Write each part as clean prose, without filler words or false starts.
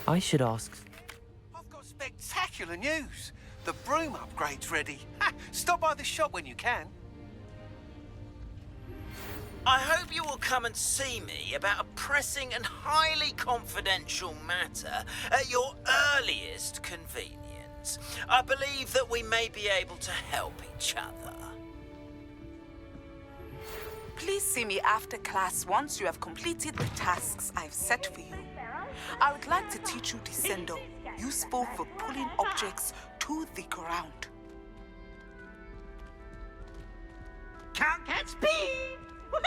I should ask... I've got spectacular news. The broom upgrade's ready. Ha! Stop by the shop when you can. I hope you will come and see me about a pressing and highly confidential matter at your earliest convenience. I believe that we may be able to help each other. Please see me after class once you have completed the tasks I've set for you. I would like to teach you Ascendio, useful for pulling objects to the ground. Can't catch speed! Woohoo!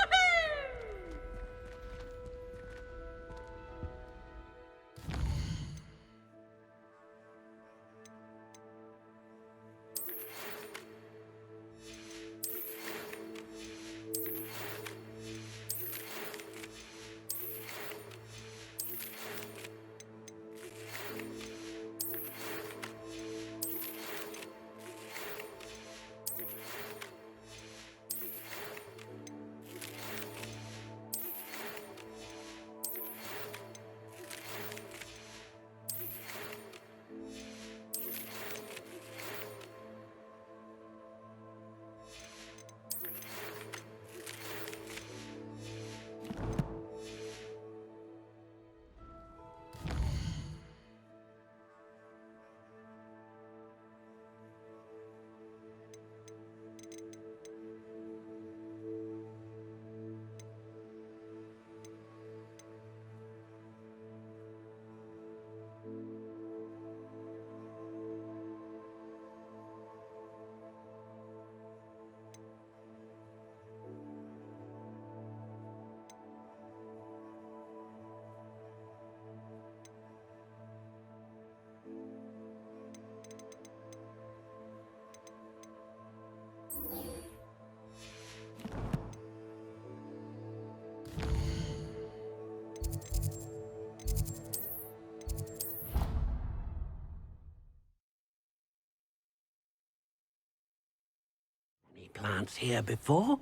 Any plants here before?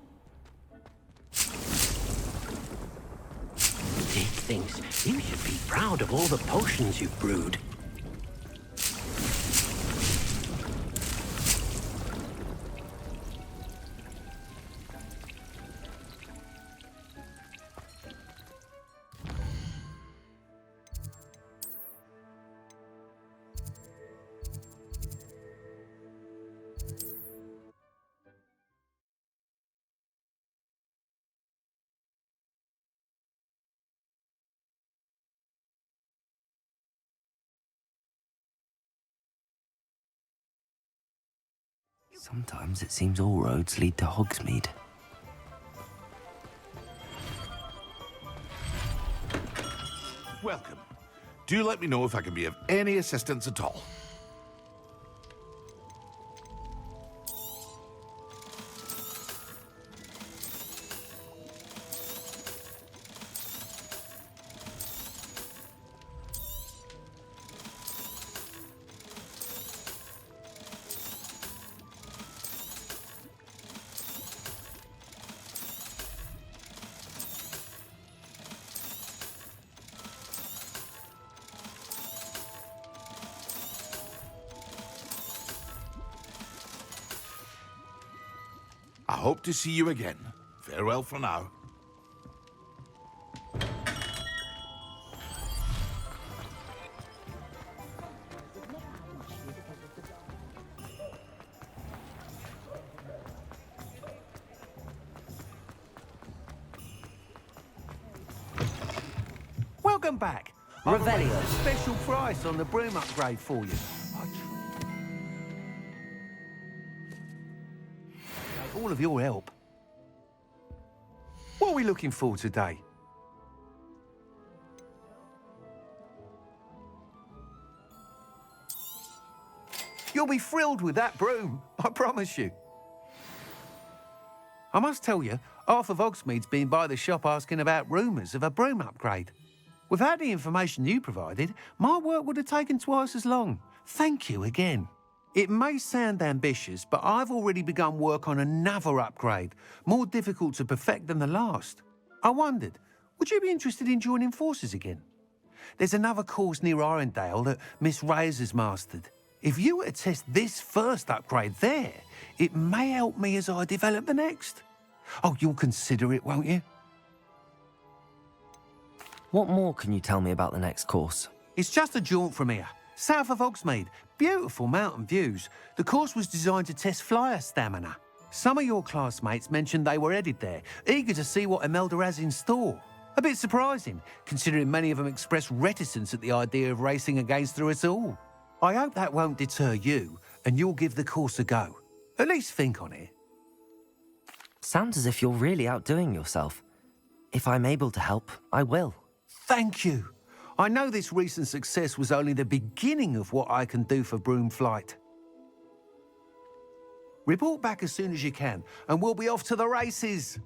Dick thinks you should be proud of all the potions you've brewed. Sometimes it seems all roads lead to Hogsmeade. Welcome. Do let me know if I can be of any assistance at all. I hope to see you again. Farewell for now. Welcome back. Revelio. Special price on the broom upgrade for you. All of your help. What are we looking for today? You'll be thrilled with that broom, I promise you. I must tell you, half of Hogsmeade's been by the shop asking about rumours of a broom upgrade. Without the information you provided, my work would have taken twice as long. Thank you again. It may sound ambitious, but I've already begun work on another upgrade, more difficult to perfect than the last. I wondered, would you be interested in joining forces again? There's another course near Arendelle that Miss Reyes has mastered. If you were to test this first upgrade there, it may help me as I develop the next. Oh, you'll consider it, won't you? What more can you tell me about the next course? It's just a jaunt from here, south of Hogsmeade. Beautiful mountain views. The course was designed to test flyer stamina. Some of your classmates mentioned they were headed there, eager to see what Imelda has in store. A bit surprising, considering many of them expressed reticence at the idea of racing against her at all. I hope that won't deter you, and you'll give the course a go. At least think on it. Sounds as if you're really outdoing yourself. If I'm able to help, I will. Thank you. I know this recent success was only the beginning of what I can do for Broomflight. Report back as soon as you can, and we'll be off to the races.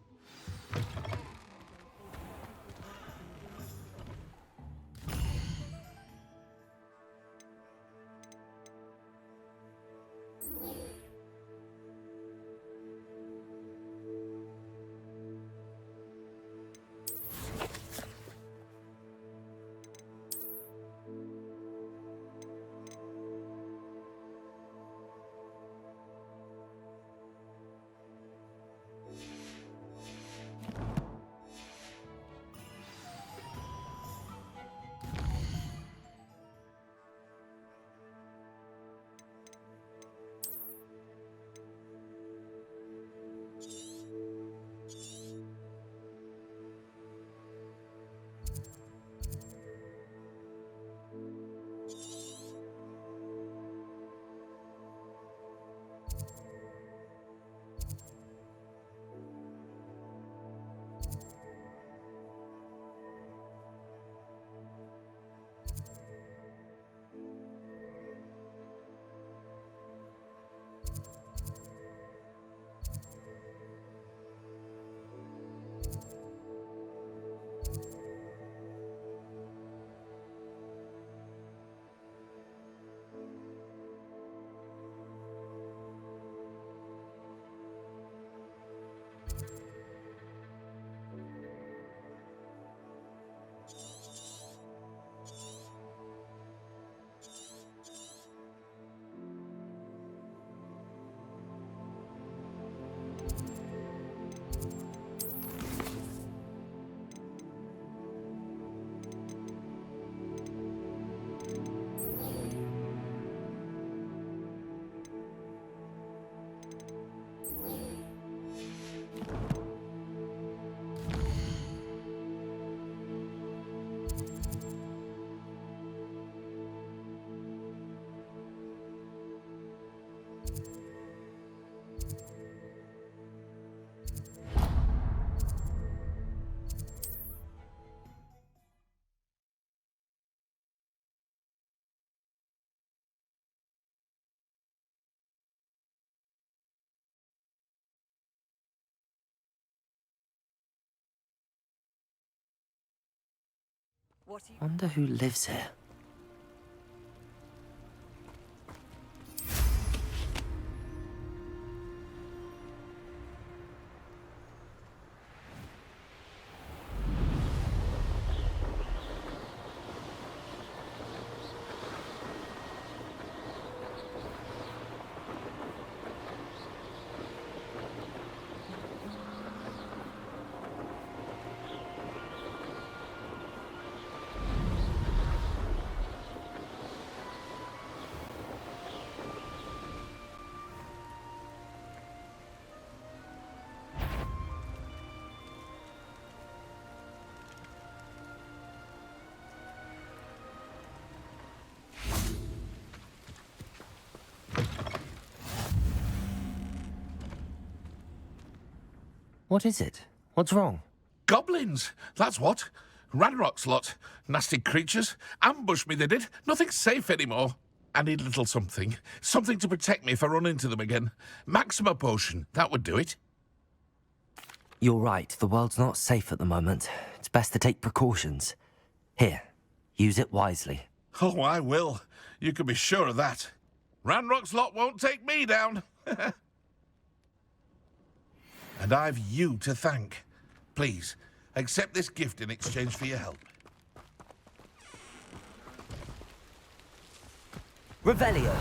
Wonder who lives here. What is it? What's wrong? Goblins, that's what. Ranrock's lot. Nasty creatures. Ambushed me, they did. Nothing's safe anymore. I need a little something. Something to protect me if I run into them again. Maxima potion, that would do it. You're right, the world's not safe at the moment. It's best to take precautions. Here, use it wisely. Oh, I will. You can be sure of that. Ranrock's lot won't take me down. And I've you to thank. Please, accept this gift in exchange for your help. Revelio.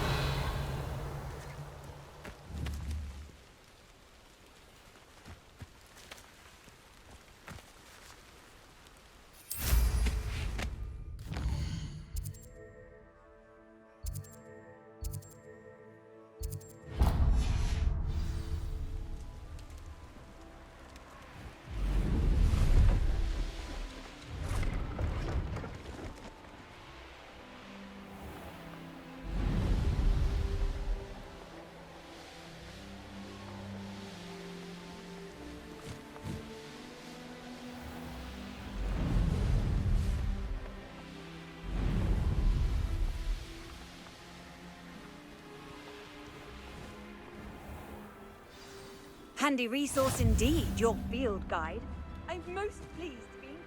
Handy resource indeed, your field guide. I'm most pleased being...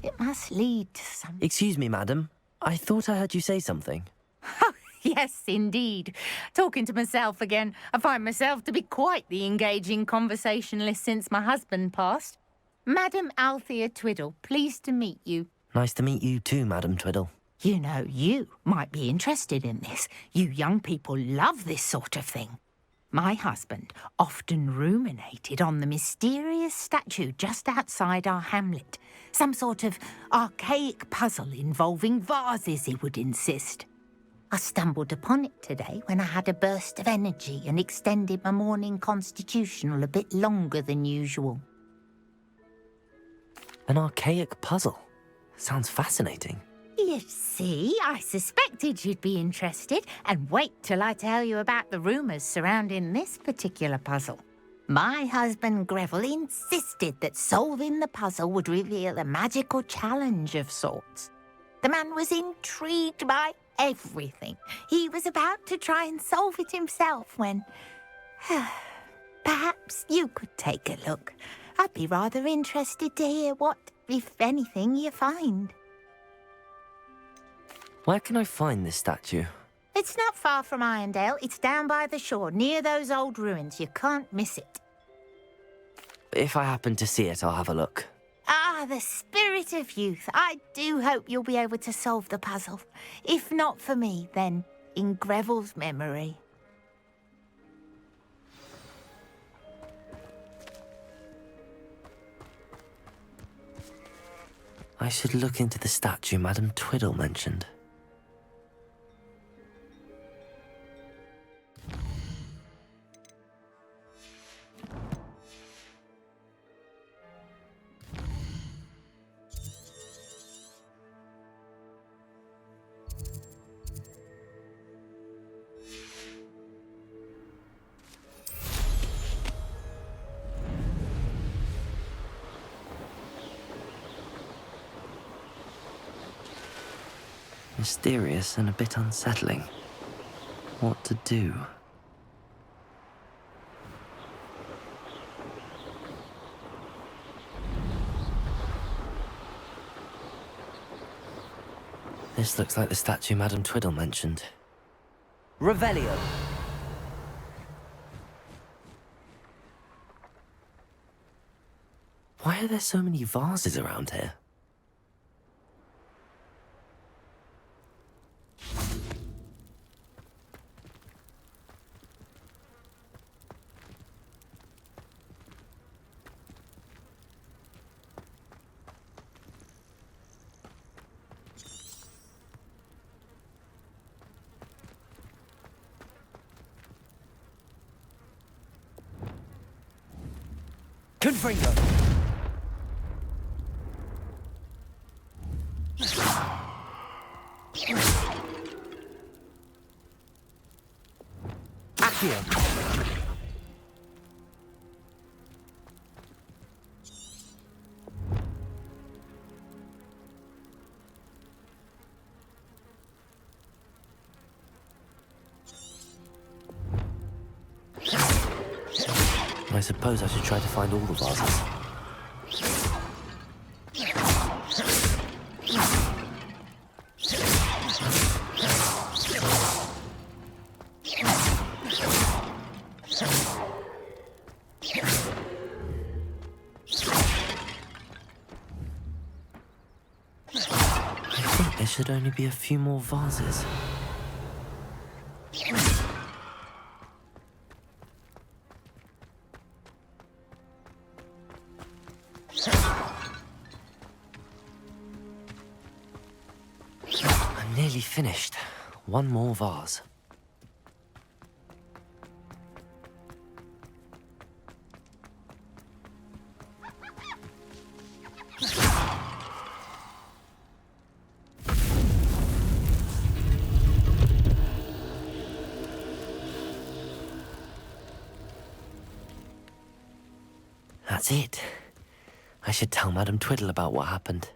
It must lead to some... Excuse me, madam. I thought I heard you say something. Oh, yes, indeed. Talking to myself again. I find myself to be quite the engaging conversationalist since my husband passed. Madam Althea Twiddle, pleased to meet you. Nice to meet you too, Madam Twiddle. You know, you might be interested in this. You young people love this sort of thing. My husband often ruminated on the mysterious statue just outside our hamlet. Some sort of archaic puzzle involving vases, he would insist. I stumbled upon it today when I had a burst of energy and extended my morning constitutional a bit longer than usual. An archaic puzzle. Sounds fascinating. You see, I suspected you'd be interested, and wait till I tell you about the rumours surrounding this particular puzzle. My husband Greville insisted that solving the puzzle would reveal a magical challenge of sorts. The man was intrigued by everything. He was about to try and solve it himself when... Perhaps you could take a look. I'd be rather interested to hear what, if anything, you find. Where can I find this statue? It's not far from Irondale. It's down by the shore, near those old ruins. You can't miss it. If I happen to see it, I'll have a look. Ah, the spirit of youth. I do hope you'll be able to solve the puzzle. If not for me, then in Greville's memory. I should look into the statue Madam Twiddle mentioned. Mysterious and a bit unsettling. What to do? This looks like the statue Madam Twiddle mentioned. Revelio. Why are there so many vases around here? Gryffindor. Accio. I suppose I should try to find all the vases. I should only be a few more vases. I'm nearly finished. One more vase. That's it. I should tell Madame Twiddle about what happened.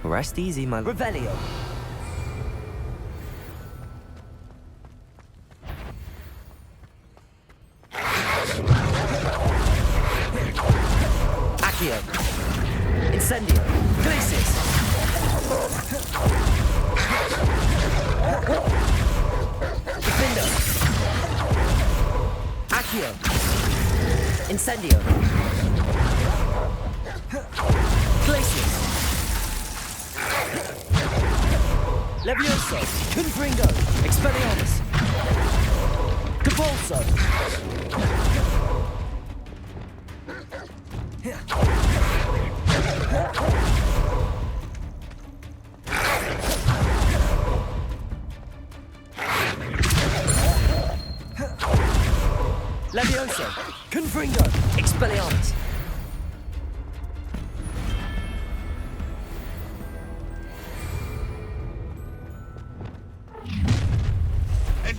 Rest easy, my Revelio. Accio. Incendio. Glacis. Defendo. Accio. Incendio. Glacis. Levioso, Confringo, Expelliarmus, Capulso, Levioso, Confringo, Expelliarmus.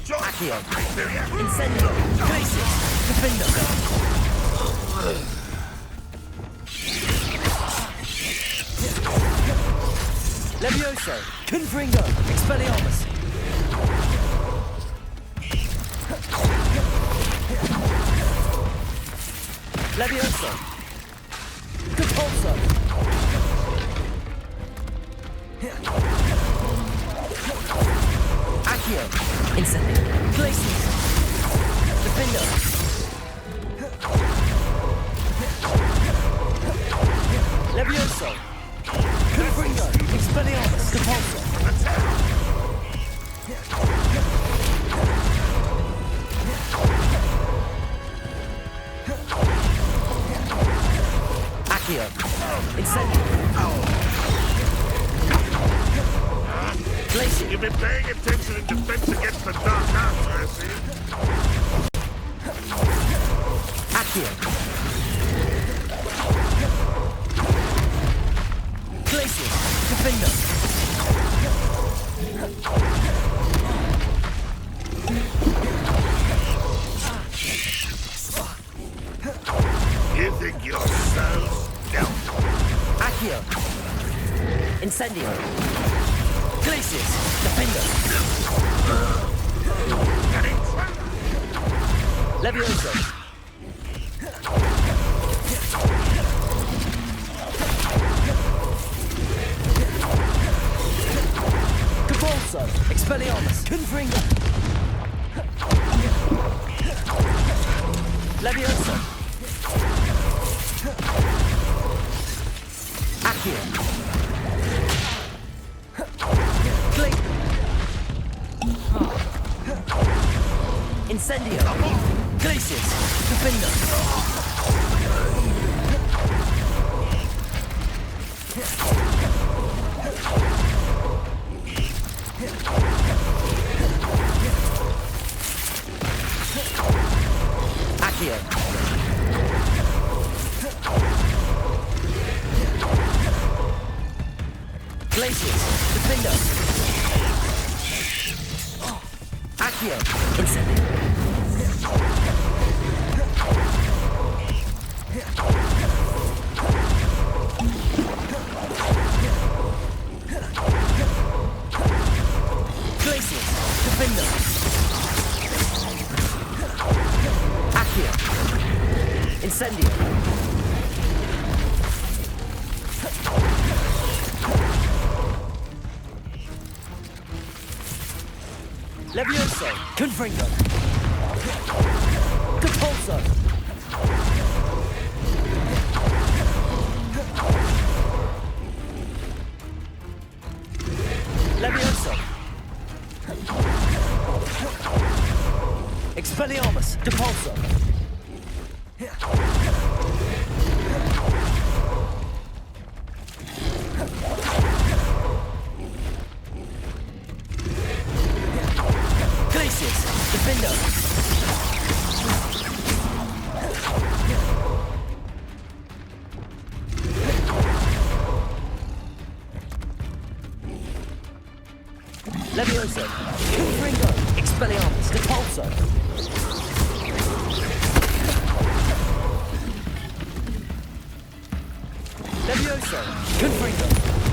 Accio, Incendio, Glacis, Defendo. Levioso, Confringo, Expelliarmus. Levioso, Capulso. Accio, Incendio, Glacis, Defendo. Levioso, Confringo, Expelliarmus, Capulso. Levio. Incendio. Glacier. You've been paying attention in defense against the dark arts, I see. Accio. Glacier. Gryffindor. You think you're so stealthy? Accio. Incendio. Glaciers. Defender. Levioso. Cabalso. Expelliarmus. Confringo. Levioso. Accio. Incendio. Glaciers. Defender. Accio. Glaciers. Defender. Accio. Incendio. Glaciers. Defender. Accio. Incendio. Levioso. Confringo. Compulso. Levioso. Expelliarmus. Depulso. Glaciers. Defender. Levioso. Confringo. Expelliarmus. Depulso. Levioso. Confringo.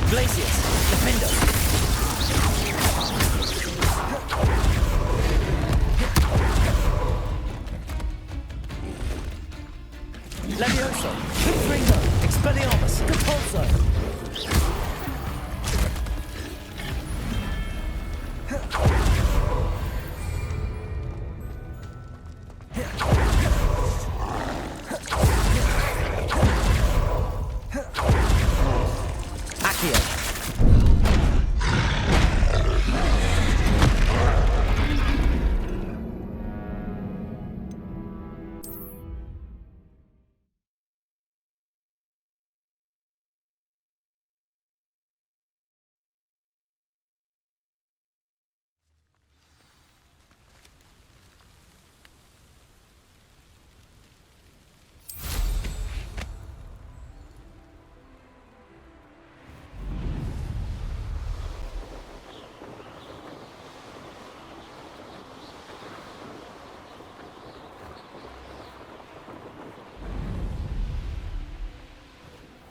Glaciers. Defender. Levioso. Confringo. Expelliarmus. Compulso. Accio.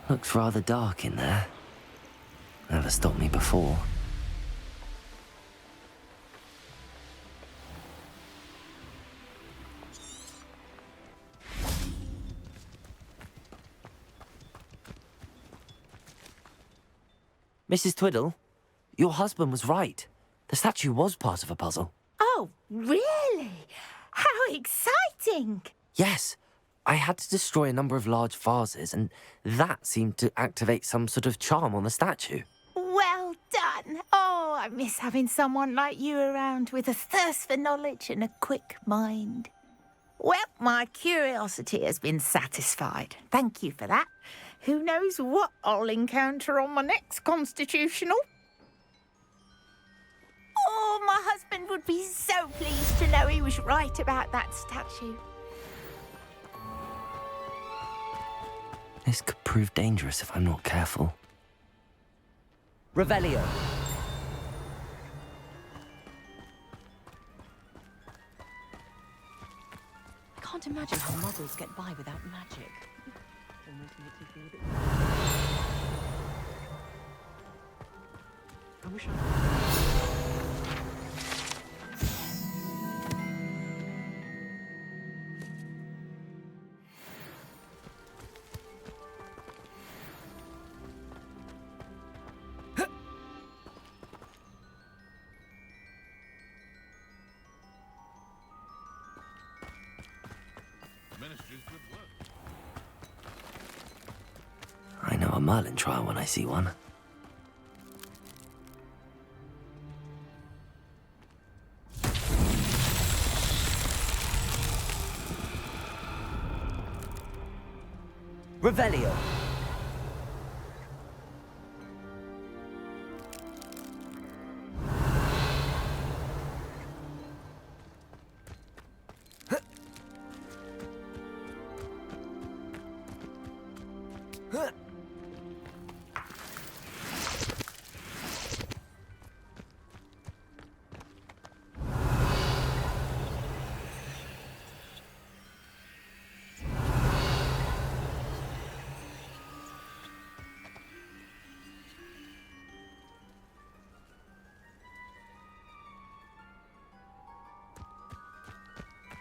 Looks rather dark in there. Never stopped me before. Mrs. Twiddle, your husband was right. The statue was part of a puzzle. Oh, really? How exciting! Yes. I had to destroy a number of large vases, and that seemed to activate some sort of charm on the statue. Well done. Oh, I miss having someone like you around with a thirst for knowledge and a quick mind. Well, my curiosity has been satisfied. Thank you for that. Who knows what I'll encounter on my next constitutional? Oh, my husband would be so pleased to know he was right about that statue. This could prove dangerous if I'm not careful. Revelio. I can't imagine how muggles get by without magic. Almost makes me feel a bit... I wish I... I know a Merlin trial when I see one. Revelio.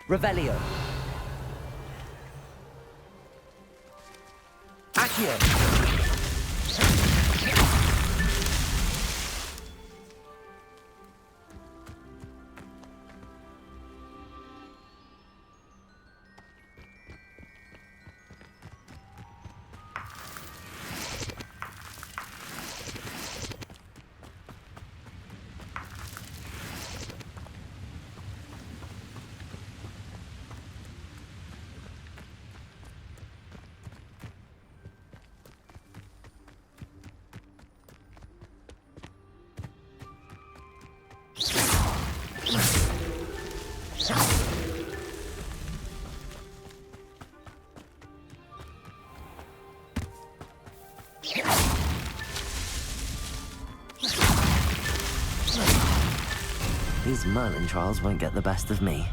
Revelio. Accio. These Merlin trials won't get the best of me.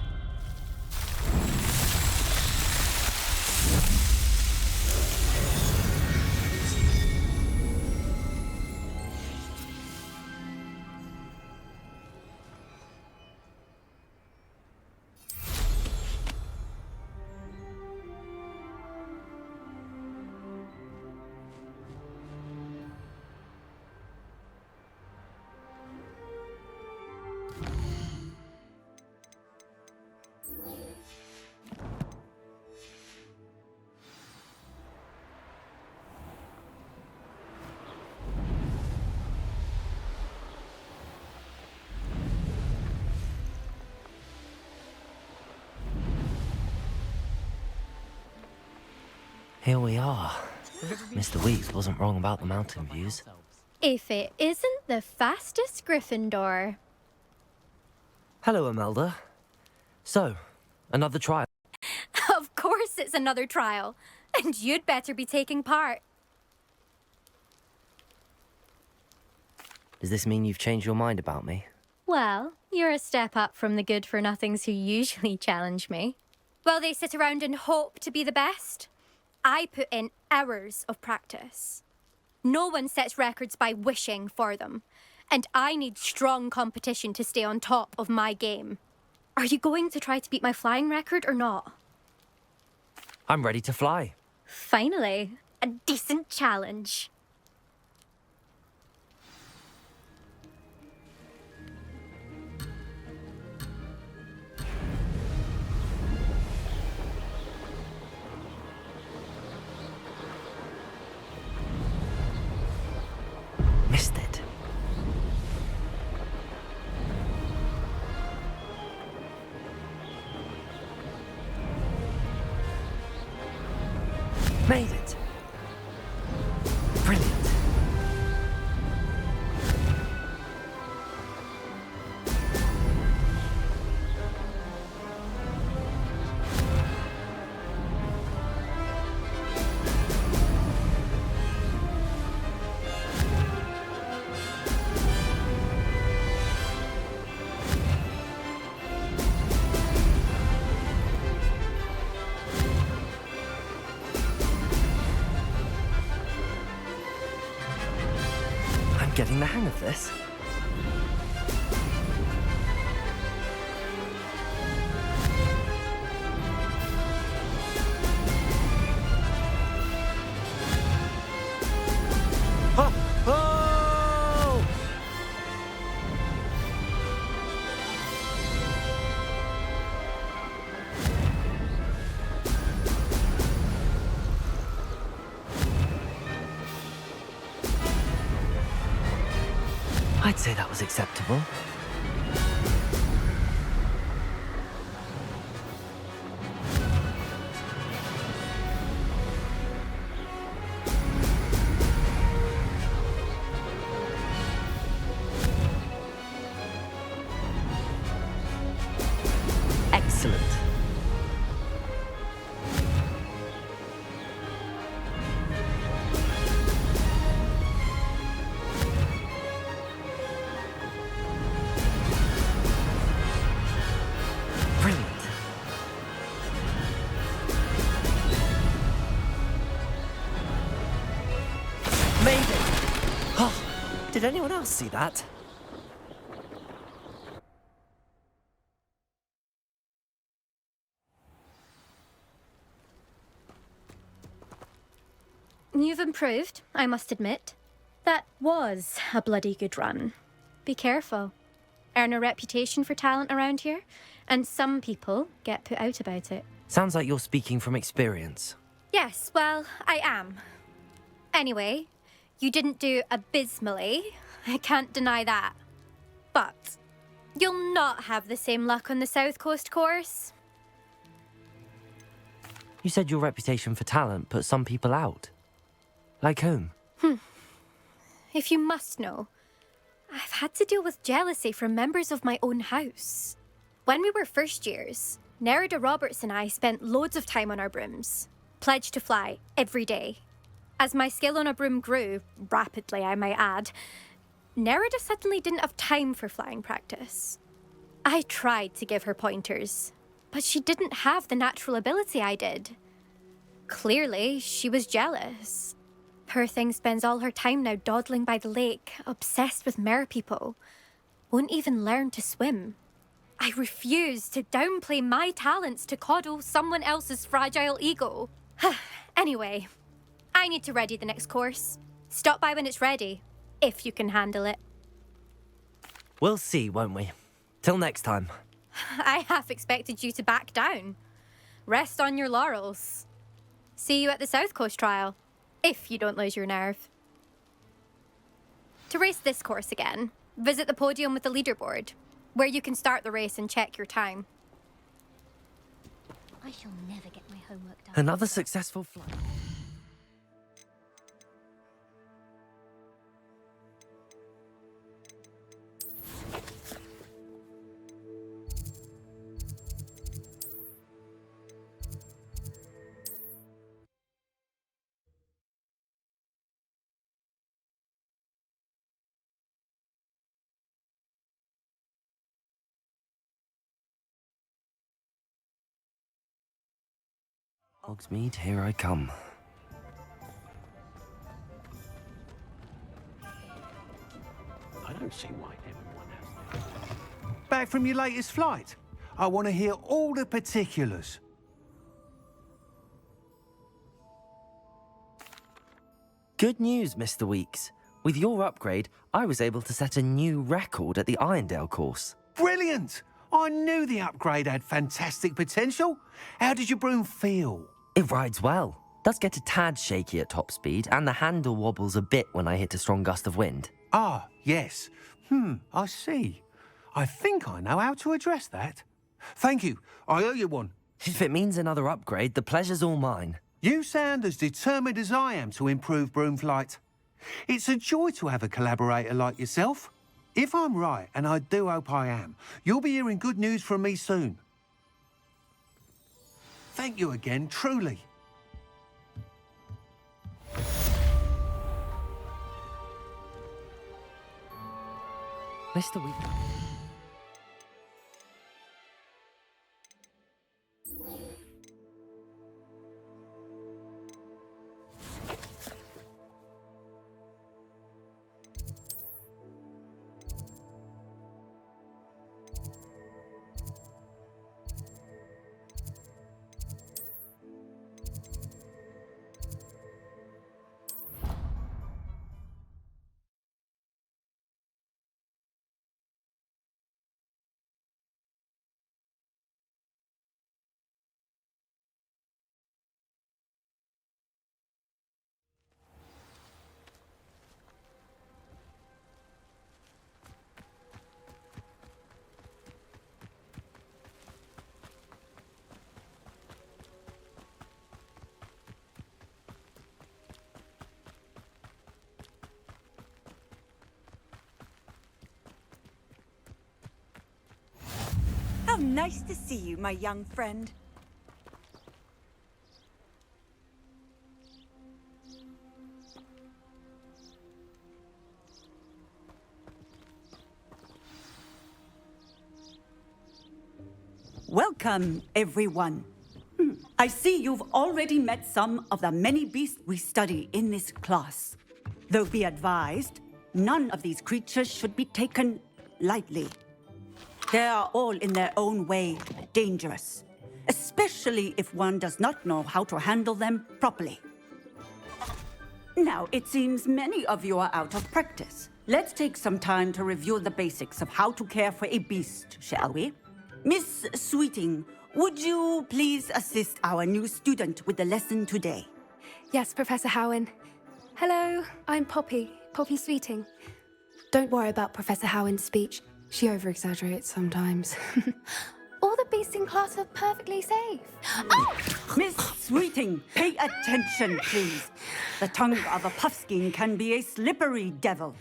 Here we are. Mr. Weeks wasn't wrong about the mountain views. If it isn't the fastest Gryffindor. Hello, Imelda. So, another trial. Of course it's another trial. And you'd better be taking part. Does this mean you've changed your mind about me? Well, you're a step up from the good-for-nothings who usually challenge me. While they sit around and hope to be the best, I put in hours of practice. No one sets records by wishing for them, and I need strong competition to stay on top of my game. Are you going to try to beat my flying record or not? I'm ready to fly. Finally, a decent challenge. Missed it. Made it. getting the hang of this. Oh! Oh! I'd say that was acceptable. Excellent. Brilliant. Maybe. Oh, did anyone else see that? You've improved, I must admit. That was a bloody good run. Be careful. Earn a reputation for talent around here, and some people get put out about it. Sounds like you're speaking from experience. Yes, well, I am. Anyway, you didn't do abysmally. I can't deny that. But you'll not have the same luck on the South Coast course. You said your reputation for talent put some people out. Like whom? If you must know, I've had to deal with jealousy from members of my own house. When we were first years, Nerida Roberts and I spent loads of time on our brooms, pledged to fly every day. As my skill on a broom grew, rapidly I might add, Nerida suddenly didn't have time for flying practice. I tried to give her pointers, but she didn't have the natural ability I did. Clearly, she was jealous. Poor thing spends all her time now dawdling by the lake, obsessed with merpeople. Won't even learn to swim. I refuse to downplay my talents to coddle someone else's fragile ego. Anyway, I need to ready the next course. Stop by when it's ready, if you can handle it. We'll see, won't we? Till next time. I half expected you to back down. Rest on your laurels. See you at the South Coast trial, if you don't lose your nerve. To race this course again, visit the podium with the leaderboard, where you can start the race and check your time. I shall never get my homework done. Another successful flight. Hogsmeade, here I come. I don't see why everyone has. Back from your latest flight? I want to hear all the particulars. Good news, Mr. Weeks. With your upgrade, I was able to set a new record at the Irondale course. Brilliant! I knew the upgrade had fantastic potential. How did your broom feel? It rides well. Does get a tad shaky at top speed, and the handle wobbles a bit when I hit a strong gust of wind. Ah, yes. I see. I think I know how to address that. Thank you. I owe you one. If it means another upgrade, the pleasure's all mine. You sound as determined as I am to improve broom flight. It's a joy to have a collaborator like yourself. If I'm right, and I do hope I am, you'll be hearing good news from me soon. Thank you again, truly. Mr. Weeks. nice to see you, my young friend. Welcome, everyone. I see you've already met some of the many beasts we study in this class. Though be advised, none of these creatures should be taken lightly. They are all in their own way dangerous, especially if one does not know how to handle them properly. Now, it seems many of you are out of practice. Let's take some time to review the basics of how to care for a beast, shall we? Miss Sweeting, would you please assist our new student with the lesson today? Yes, Professor Howin. Hello, I'm Poppy Sweeting. Don't worry about Professor Howin's speech. She over-exaggerates sometimes. All the beasts in class are perfectly safe. Oh! Miss Sweeting, pay attention, please. The tongue of a puffskein can be a slippery devil.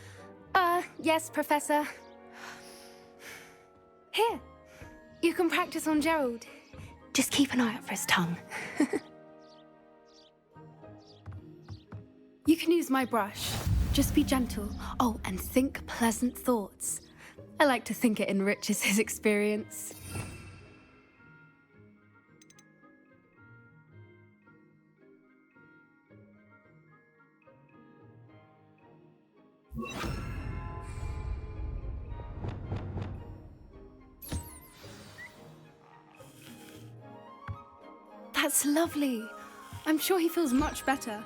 Yes, Professor. Here, you can practice on Gerald. Just keep an eye out for his tongue. You can use my brush. Just be gentle. Oh, and think pleasant thoughts. I like to think it enriches his experience. That's lovely. I'm sure he feels much better.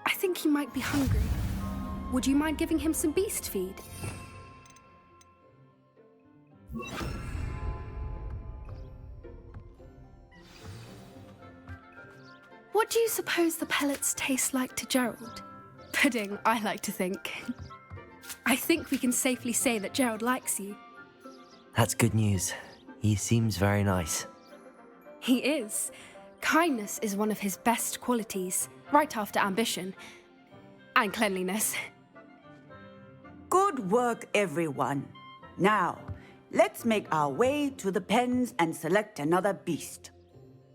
I think he might be hungry. Would you mind giving him some beast feed? What do you suppose the pellets taste like to Gerald? Pudding, I like to think. I think we can safely say that Gerald likes you. That's good news. He seems very nice. He is. Kindness is one of his best qualities, right after ambition. And cleanliness. Good work, everyone. Now, let's make our way to the pens and select another beast.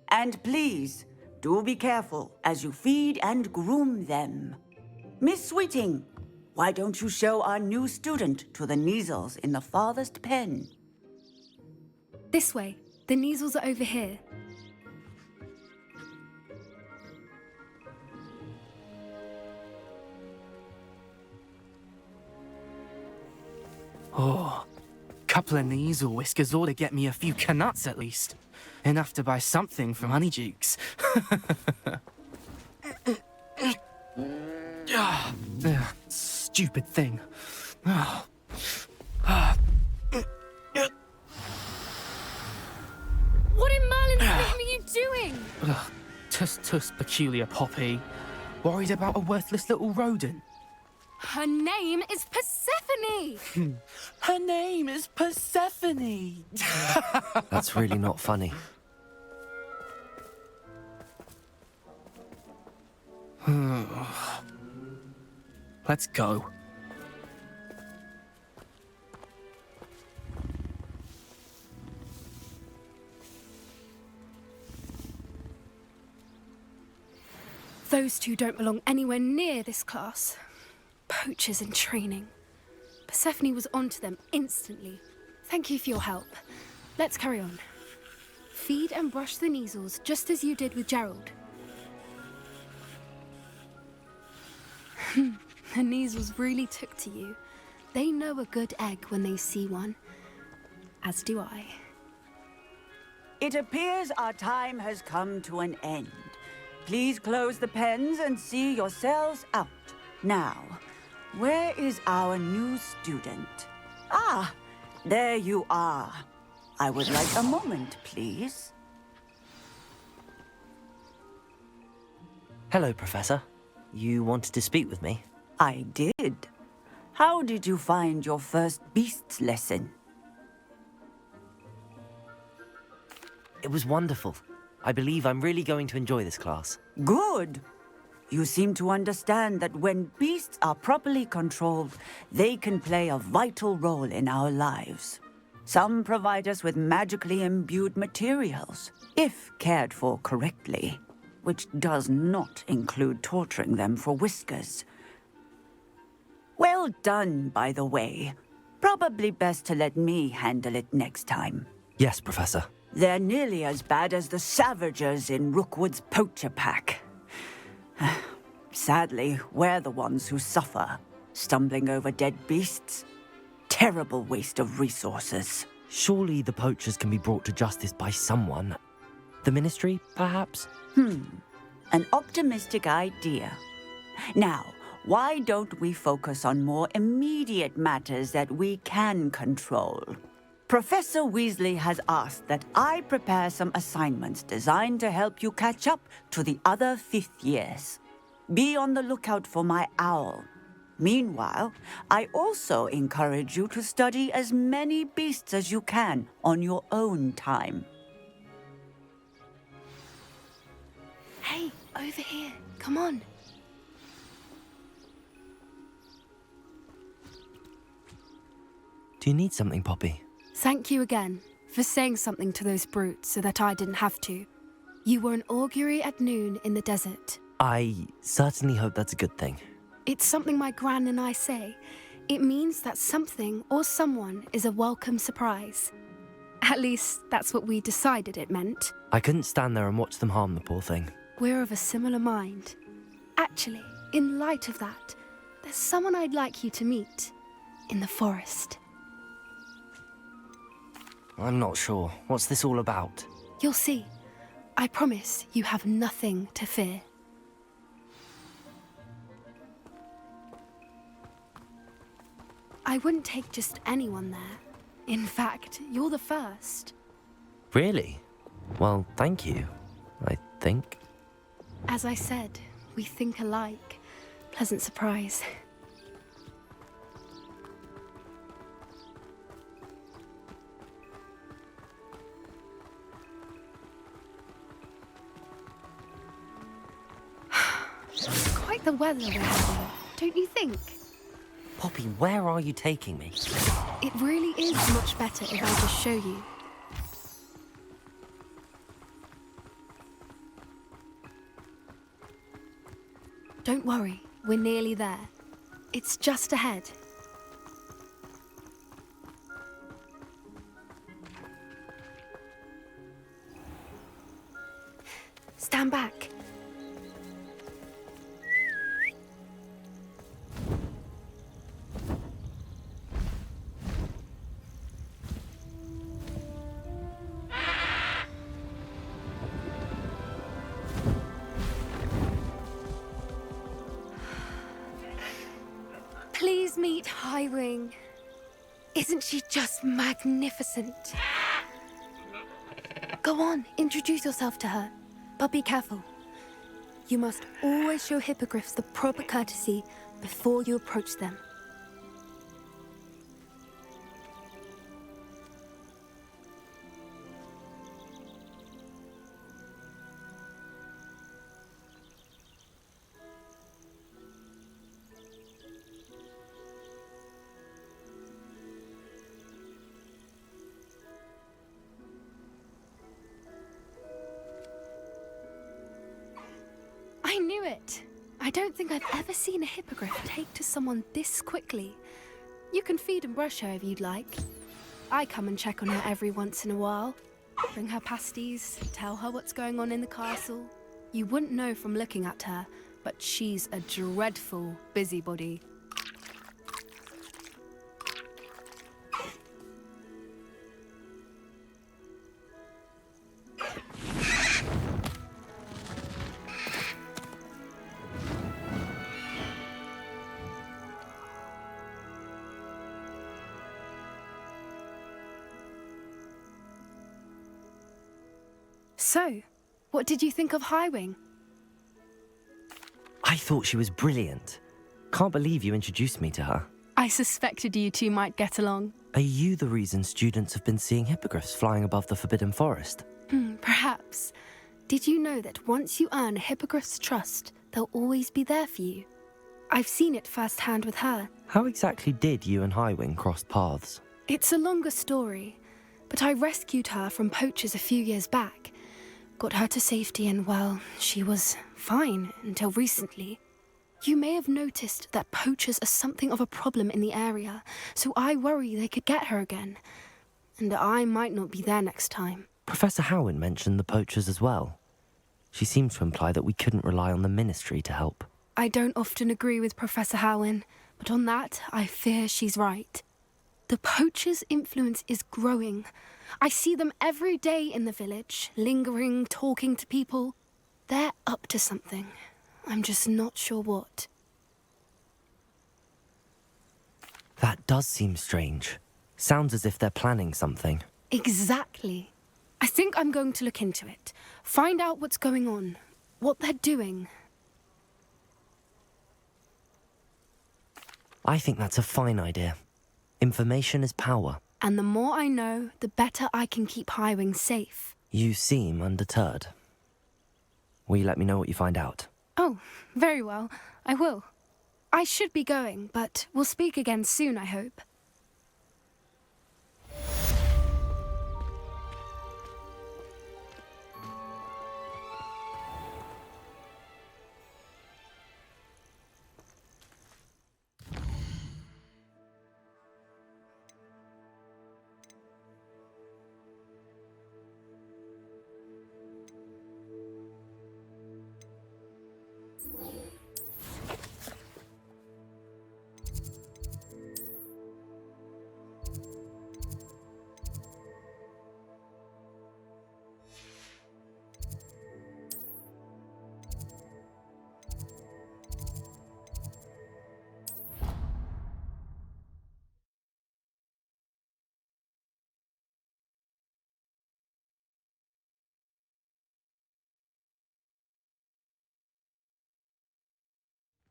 And please, do be careful as you feed and groom them. Miss Sweeting, why don't you show our new student to the Neasels in the farthest pen? This way. The Neasels are over here. Oh, couple of Neasel whiskers ought to get me a few canuts at least. Enough to buy something from Honeydukes. Stupid thing. What in Merlin's name are you doing? Tuss, peculiar Poppy. Worried about a worthless little rodent. Her name is Persephone! Her name is Persephone! That's really not funny. Let's go. Those two don't belong anywhere near this class. Poachers in training. Persephone was onto them instantly. Thank you for your help. Let's carry on. Feed and brush the Neasels just as you did with Gerald. The Neasels really took to you. They know a good egg when they see one. As do I. It appears our time has come to an end. Please close the pens and see yourselves out. Now, where is our new student? Ah, there you are. I would like a moment, please. Hello, Professor. You wanted to speak with me? I did. How did you find your first beasts lesson? It was wonderful. I believe I'm really going to enjoy this class. Good. You seem to understand that when beasts are properly controlled, they can play a vital role in our lives. Some provide us with magically imbued materials, if cared for correctly, which does not include torturing them for whiskers. Well done, by the way. Probably best to let me handle it next time. Yes, Professor. They're nearly as bad as the Savagers in Rookwood's poacher pack. Sadly, we're the ones who suffer, stumbling over dead beasts. Terrible waste of resources. Surely the poachers can be brought to justice by someone. The Ministry, perhaps? An optimistic idea. Now, why don't we focus on more immediate matters that we can control? Professor Weasley has asked that I prepare some assignments designed to help you catch up to the other fifth years. Be on the lookout for my owl. Meanwhile, I also encourage you to study as many beasts as you can on your own time. Hey, over here. Come on. Do you need something, Poppy? Thank you again for saying something to those brutes so that I didn't have to. You were an augury at noon in the desert. I certainly hope that's a good thing. It's something my gran and I say. It means that something or someone is a welcome surprise. At least, that's what we decided it meant. I couldn't stand there and watch them harm the poor thing. We're of a similar mind. Actually, in light of that, there's someone I'd like you to meet. In the forest. I'm not sure. What's this all about? You'll see. I promise you have nothing to fear. I wouldn't take just anyone there. In fact, you're the first. Really? Well, thank you, I think. As I said, we think alike. Pleasant surprise. Quite the weather we're having, don't you think? Poppy, where are you taking me? It really is much better if I just show you. Don't worry, we're nearly there. It's just ahead. Stand back. Please meet Highwing. Isn't she just magnificent? Go on, introduce yourself to her. But be careful. You must always show hippogriffs the proper courtesy before you approach them. I knew it! I don't think I've ever seen a hippogriff take to someone this quickly. You can feed and brush her if you'd like. I come and check on her every once in a while. Bring her pasties, tell her what's going on in the castle. You wouldn't know from looking at her, but she's a dreadful busybody. So, what did you think of Highwing? I thought she was brilliant. Can't believe you introduced me to her. I suspected you two might get along. Are you the reason students have been seeing hippogriffs flying above the Forbidden Forest? Perhaps. Did you know that once you earn a hippogriff's trust, they'll always be there for you? I've seen it firsthand with her. How exactly did you and Highwing cross paths? It's a longer story, but I rescued her from poachers a few years back. Got her to safety and, well, she was fine until recently. You may have noticed that poachers are something of a problem in the area, so I worry they could get her again. And I might not be there next time. Professor Howin mentioned the poachers as well. She seemed to imply that we couldn't rely on the Ministry to help. I don't often agree with Professor Howin, but on that, I fear she's right. The poachers' influence is growing. I see them every day in the village, lingering, talking to people. They're up to something. I'm just not sure what. That does seem strange. Sounds as if they're planning something. Exactly. I think I'm going to look into it. Find out what's going on, what they're doing. I think that's a fine idea. Information is power. And the more I know, the better I can keep Highwing safe. You seem undeterred. Will you let me know what you find out? Oh, very well. I will. I should be going, but we'll speak again soon, I hope.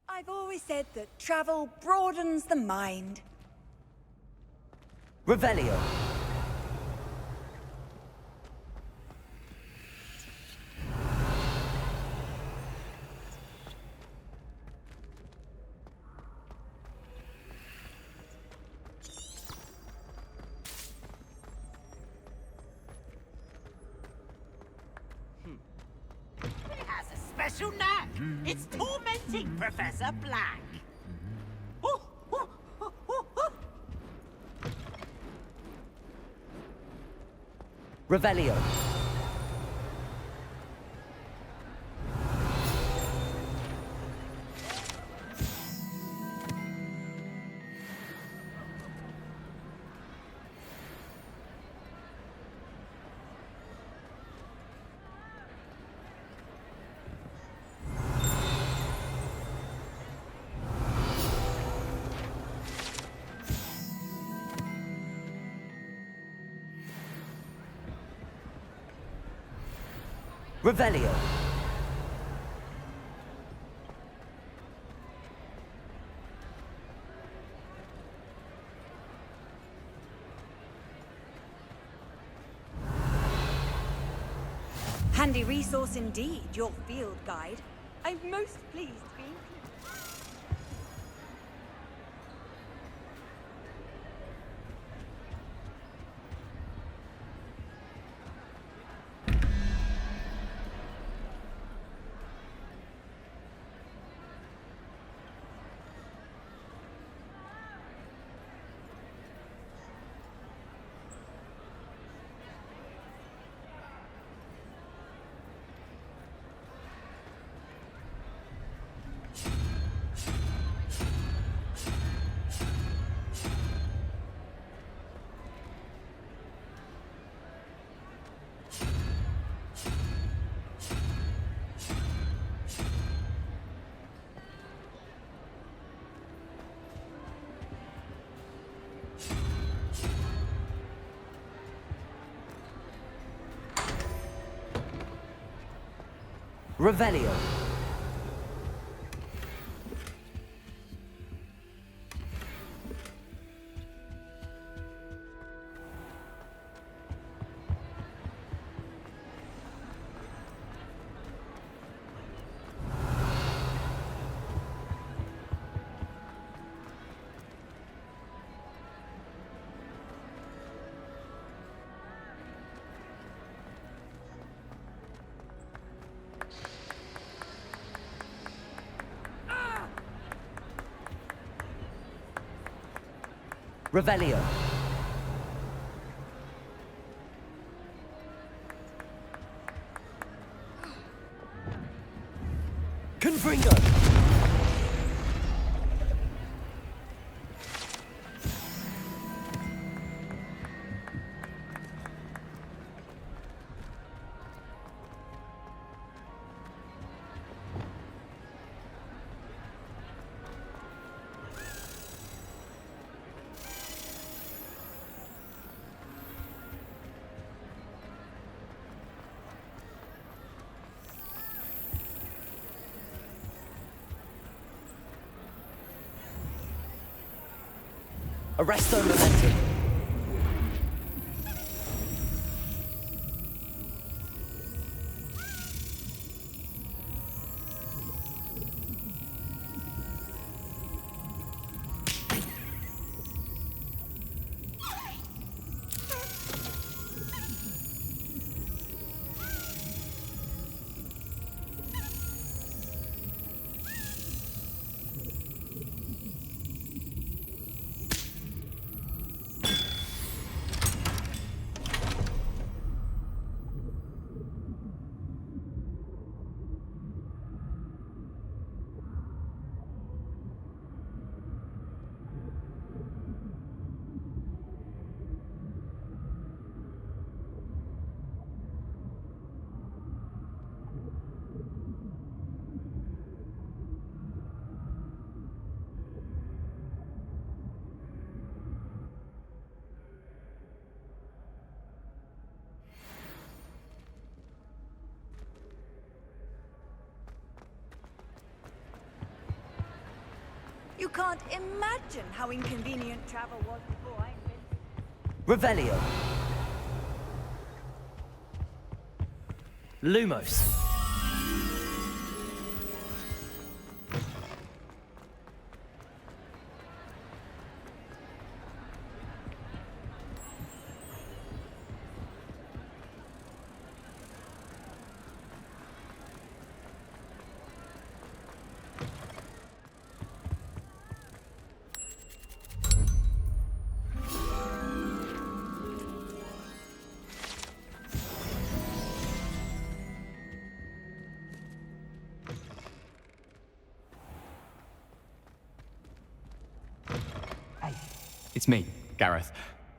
I've always said that travel broadens the mind. Revelio. It has a special knack. It's tormenting Professor Black. Ooh, ooh, ooh, ooh, ooh. Revelio. Revelio. Handy resource indeed, your field guide. I'm most pleased to be included. Revelio. Revelio. Confringo. Arresto momentum. You can't imagine how inconvenient travel was before I invented. Revelio. Lumos. It's me, Gareth.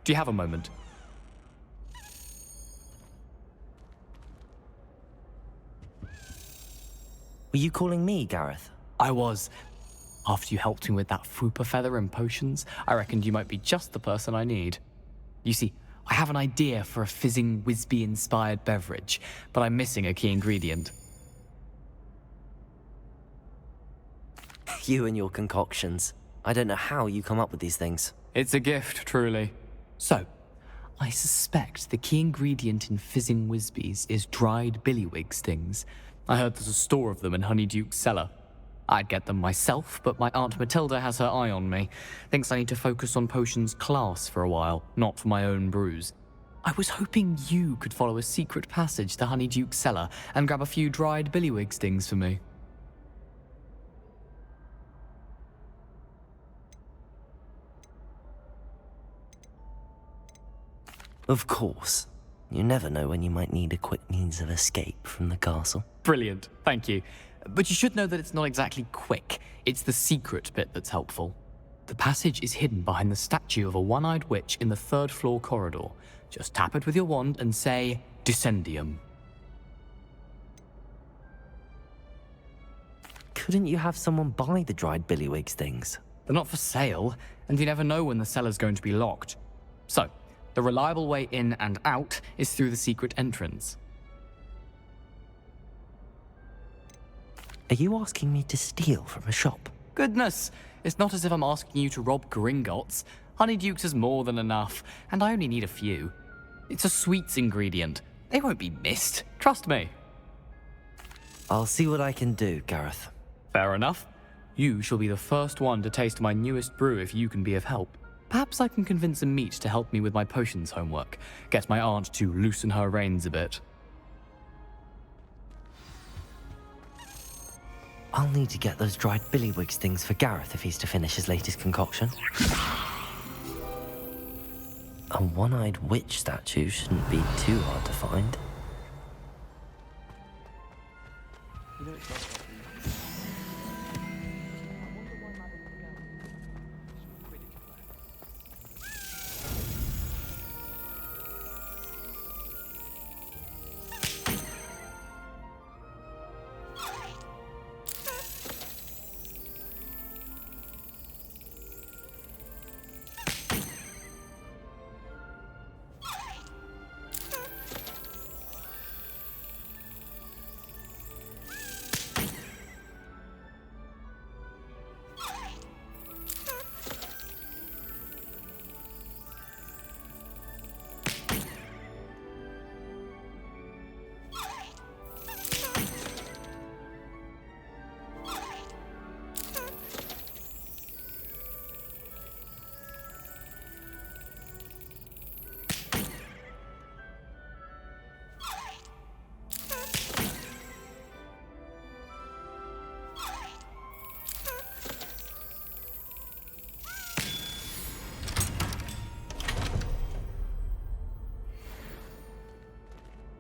Do you have a moment? Were you calling me, Gareth? I was. After you helped me with that Fupa feather and potions, I reckoned you might be just the person I need. You see, I have an idea for a fizzing Wisby-inspired beverage, but I'm missing a key ingredient. You and your concoctions. I don't know how you come up with these things. It's a gift, truly. So, I suspect the key ingredient in fizzing Wisbies is dried billywig stings. I heard there's a store of them in Honeyduke's cellar. I'd get them myself, but my Aunt Matilda has her eye on me. Thinks I need to focus on potions class for a while, not for my own brews. I was hoping you could follow a secret passage to Honeyduke's cellar and grab a few dried billywig stings for me. Of course. You never know when you might need a quick means of escape from the castle. Brilliant, thank you. But you should know that it's not exactly quick. It's the secret bit that's helpful. The passage is hidden behind the statue of a one-eyed witch in the third-floor corridor. Just tap it with your wand and say, Ascendium. Couldn't you have someone buy the dried billywig stings? They're not for sale, and you never know when the cellar's going to be locked. So, the reliable way in and out is through the secret entrance. Are you asking me to steal from a shop? Goodness, it's not as if I'm asking you to rob Gringotts. Honeydukes is more than enough, and I only need a few. It's a sweets ingredient. They won't be missed, trust me. I'll see what I can do, Gareth. Fair enough. You shall be the first one to taste my newest brew if you can be of help. Perhaps I can convince a meat to help me with my potions homework. Get my aunt to loosen her reins a bit. I'll need to get those dried billywig stings for Gareth if he's to finish his latest concoction. A one-eyed witch statue shouldn't be too hard to find.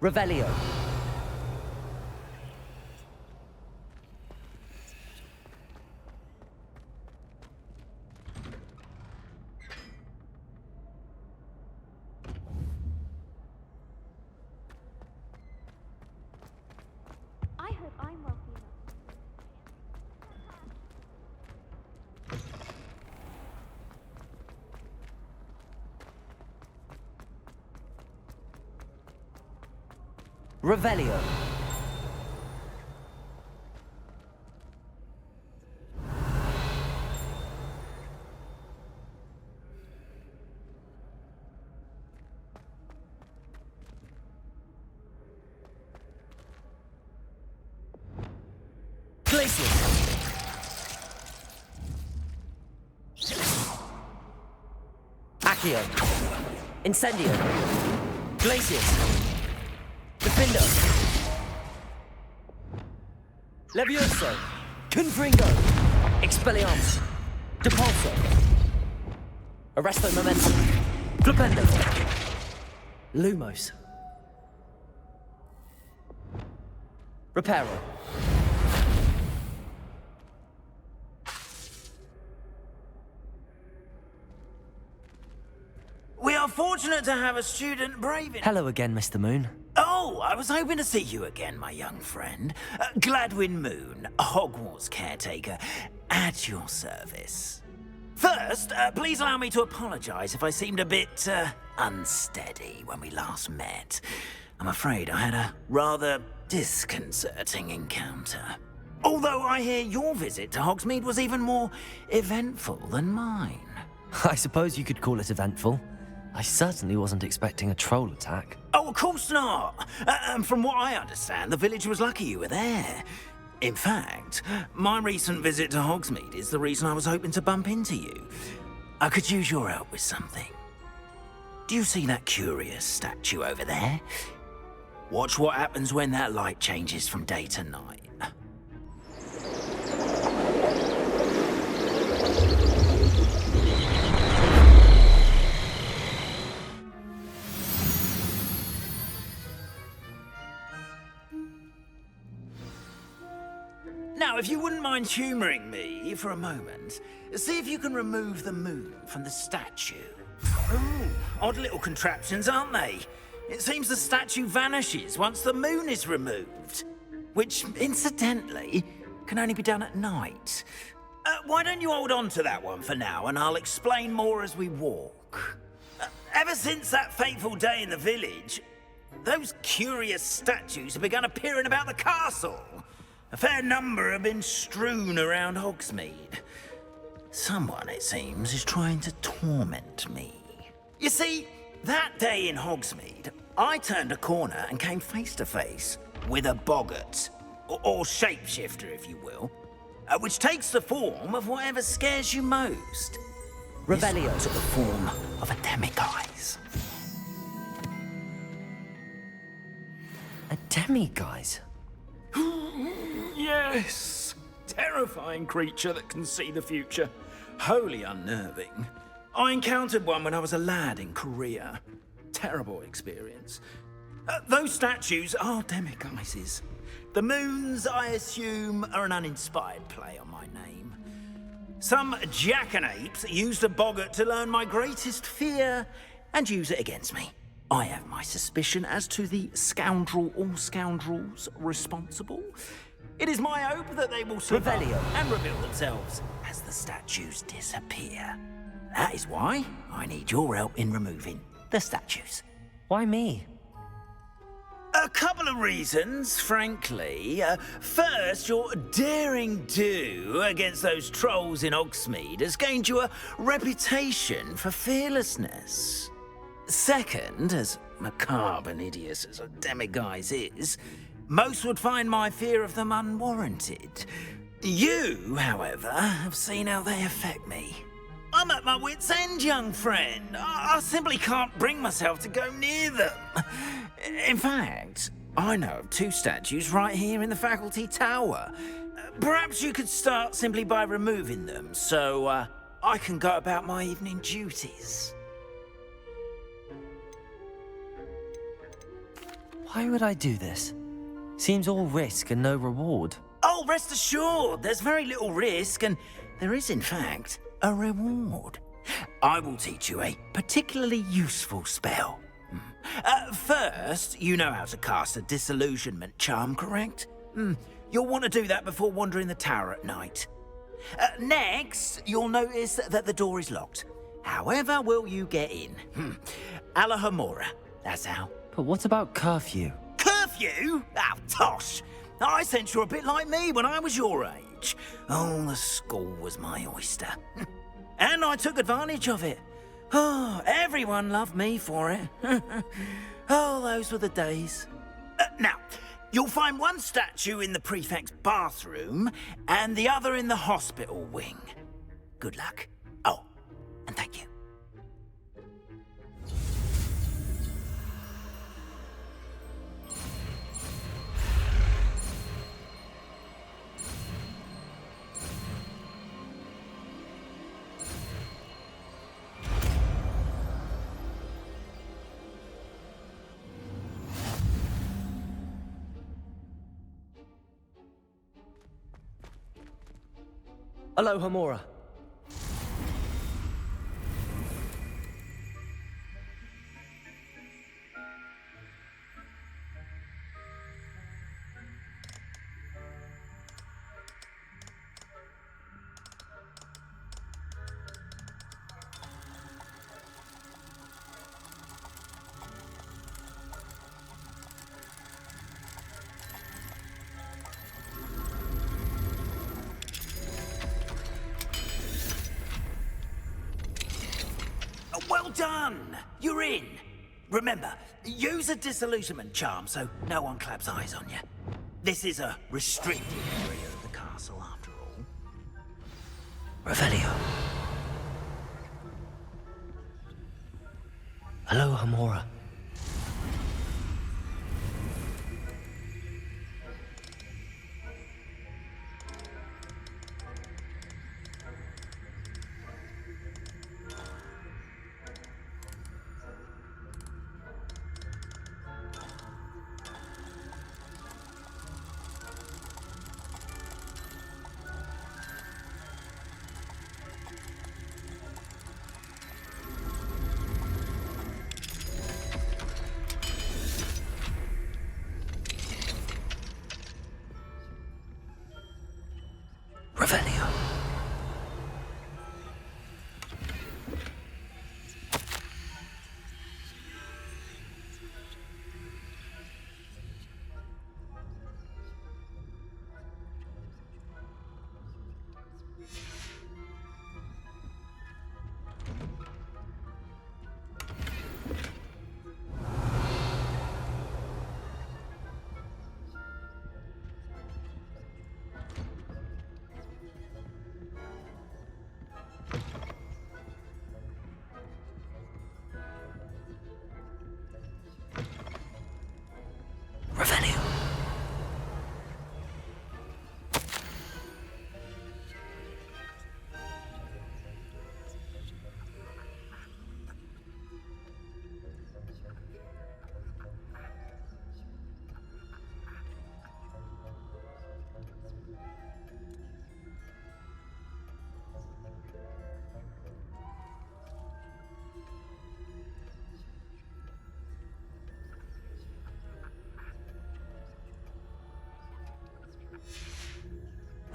Revelio. I hope I'm wealthy enough. Revelio. Accio. Incendio. Glacius. Gryffindor. Levioso. Confringo. Expelliarmus. Depulso. Arresto Momentum. Flipendo. Lumos. Reparo. We are fortunate to have a student brave enough. Hello again, Mr. Moon. Oh, I was hoping to see you again, my young friend. Gladwin Moon, Hogwarts caretaker, at your service. First, please allow me to apologize if I seemed a bit, unsteady when we last met. I'm afraid I had a rather disconcerting encounter. Although I hear your visit to Hogsmeade was even more eventful than mine. I suppose you could call it eventful. I certainly wasn't expecting a troll attack. Oh, of course not. And from what I understand, the village was lucky you were there. In fact, my recent visit to Hogsmeade is the reason I was hoping to bump into you. I could use your help with something. Do you see that curious statue over there? Watch what happens when that light changes from day to night. Now, if you wouldn't mind humouring me for a moment, see if you can remove the moon from the statue. Ooh, odd little contraptions, aren't they? It seems the statue vanishes once the moon is removed. Which, incidentally, can only be done at night. Why don't you hold on to that one for now, and I'll explain more as we walk. Ever since that fateful day in the village, those curious statues have begun appearing about the castle. A fair number have been strewn around Hogsmeade. Someone, it seems, is trying to torment me. You see, that day in Hogsmeade, I turned a corner and came face to face with a boggart, or shapeshifter, if you will, which takes the form of whatever scares you most. Revelio. This took the form of a demiguise. A demiguise? Yes. Terrifying creature that can see the future. Wholly unnerving. I encountered one when I was a lad in Korea. Terrible experience. Those statues are demiguises. The moons, I assume, are an uninspired play on my name. Some jackanapes used a boggart to learn my greatest fear and use it against me. I have my suspicion as to the scoundrel or scoundrels responsible. It is my hope that they will survive and reveal themselves as the statues disappear. That is why I need your help in removing the statues. Why me? A couple of reasons, frankly. First, your daring do against those trolls in Hogsmeade has gained you a reputation for fearlessness. Second, as macabre and hideous as a demiguise is, most would find my fear of them unwarranted. You, however, have seen how they affect me. I'm at my wit's end, young friend. I simply can't bring myself to go near them. In fact, I know of 2 statues right here in the faculty tower. Perhaps you could start simply by removing them, so I can go about my evening duties. Why would I do this? Seems all risk and no reward. Oh, rest assured, there's very little risk, and there is, in fact, a reward. I will teach you a particularly useful spell. First, you know how to cast a disillusionment charm, correct? You'll want to do that before wandering the tower at night. Next, you'll notice that the door is locked. However will you get in? Alahomora, that's how. But what about curfew? Curfew? Oh, tosh! I sense you're a bit like me when I was your age. Oh, the school was my oyster. And I took advantage of it. Oh, everyone loved me for it. Oh, those were the days. Now, you'll find one statue in the prefect's bathroom and the other in the hospital wing. Good luck. Oh, and thank you. Hello, Hamora. Well done! You're in. Remember, use a disillusionment charm so no one claps eyes on you. This is a restricted area of the castle, after all. Revelio. Hello, Hamora. Revelio.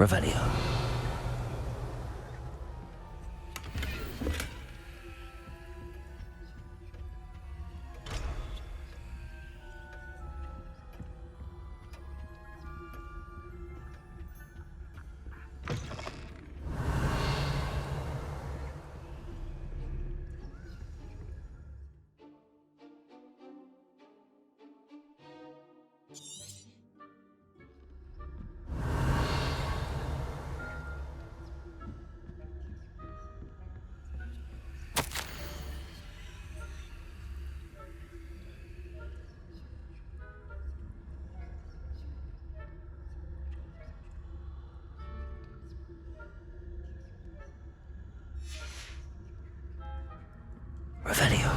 Revelio. Revelio.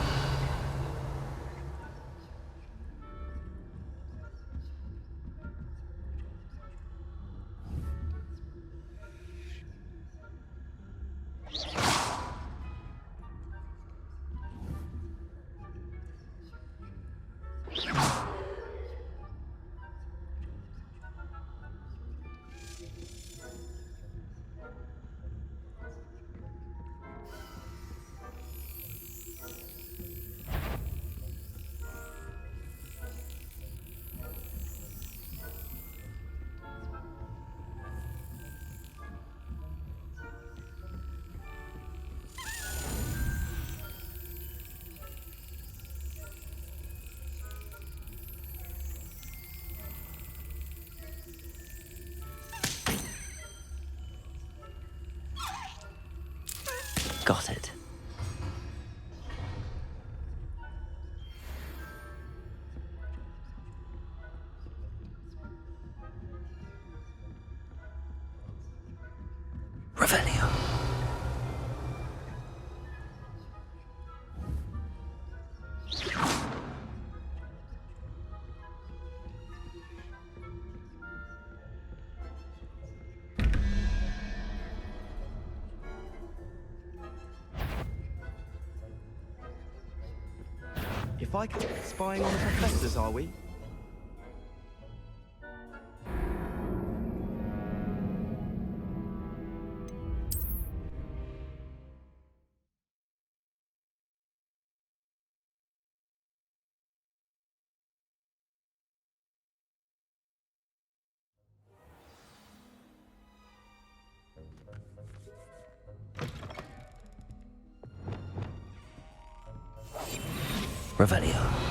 Got it. Revelio. If I could... Spying on the professors, are we? Revelio.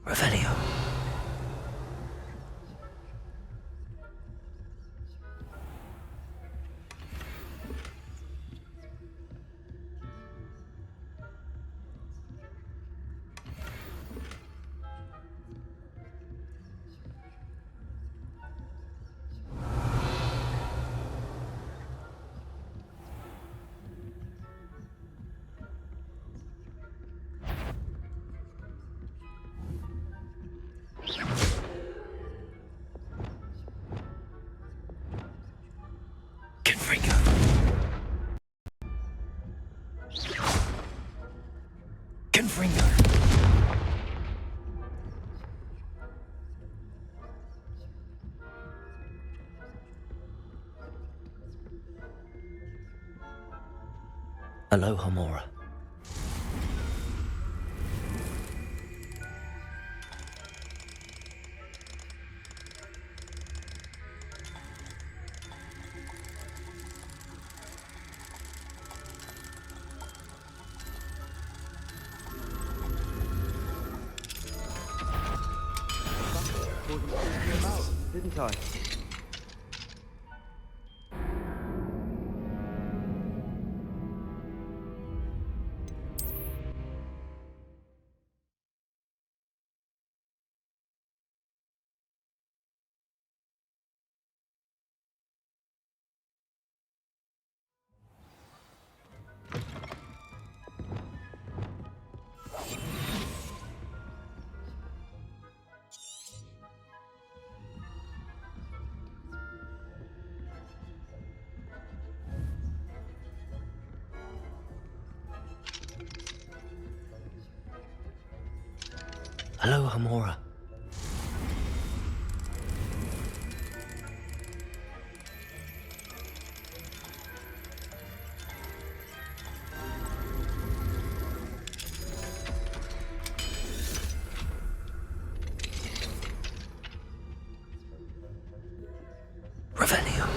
Revelio. Gryffindor. Aloha Mora. didn't I? Hello, Hamora. Revelio.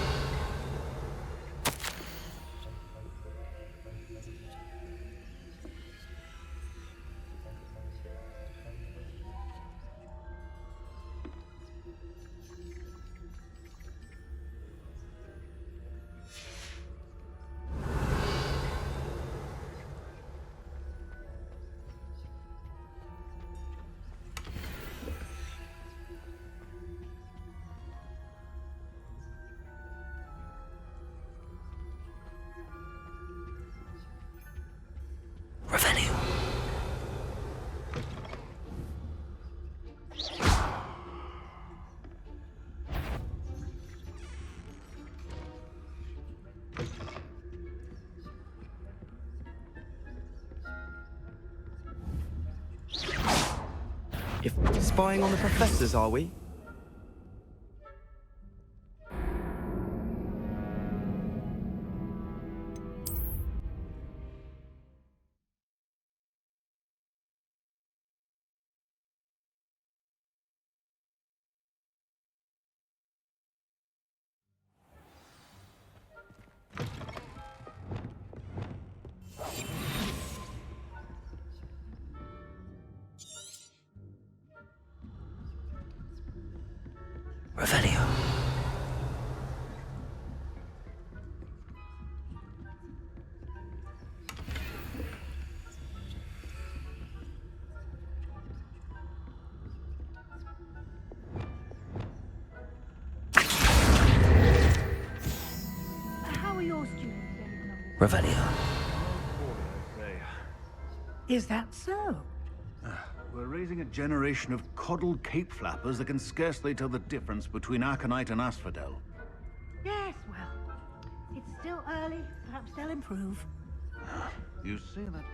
If spying on the professors, are we? Revelio. How are your students getting along? Revelio. Is that so? We're raising a generation of coddled cape flappers that can scarcely tell the difference between Aconite and Asphodel. Yes, well, it's still early. Perhaps they'll improve. You say that...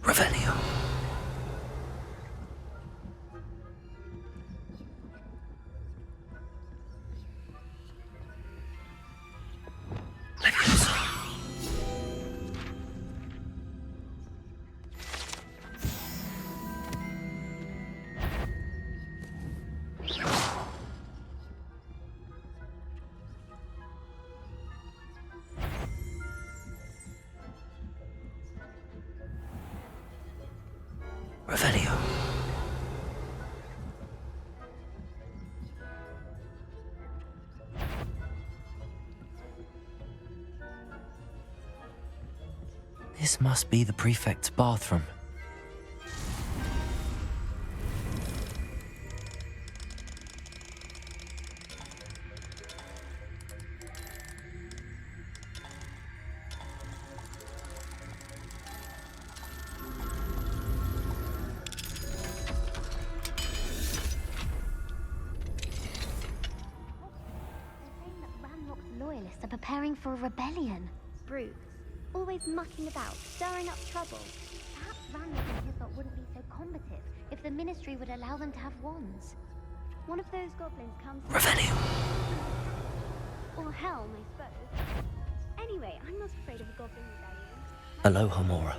Revelio. Revelio. This must be the prefect's bathroom. Loyalists are preparing for a rebellion. Brutes, always mucking about, stirring up trouble. Perhaps Ranrock and his lot wouldn't be so combative if the Ministry would allow them to have wands. One of those goblins comes... Revelio. Or Helm, I suppose. Anyway, I'm not afraid of a goblin rebellion. Hello, Hamora.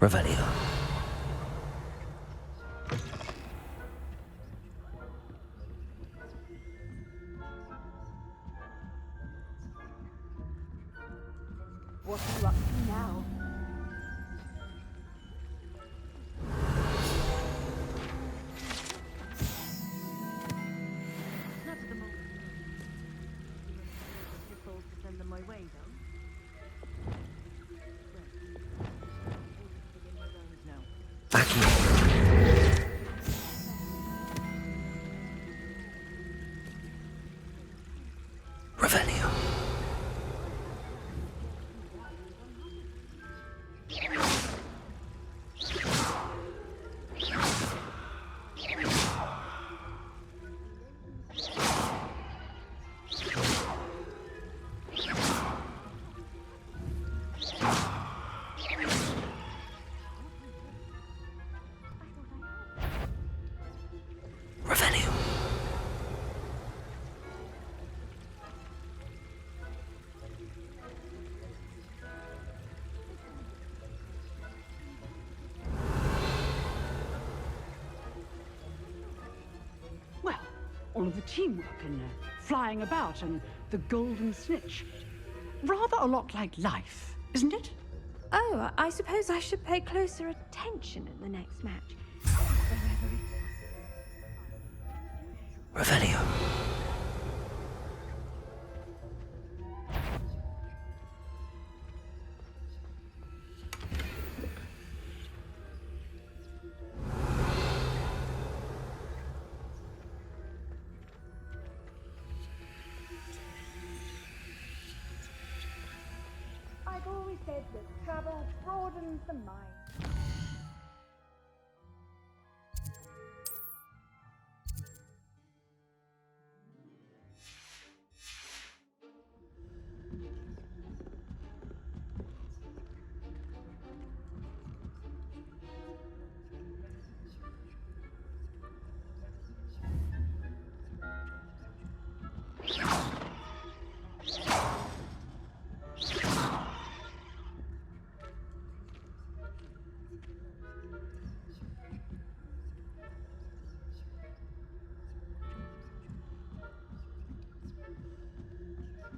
Revelio. What are you up to now? Not at the moment. Pistols to send them my way, though. Back in. Revelio. Revelio. Well, all of the teamwork and flying about and the golden snitch. Rather a lot like life, isn't it? Oh, I suppose I should pay closer attention in the next match. Revelio. I've always said that travel broadens the mind.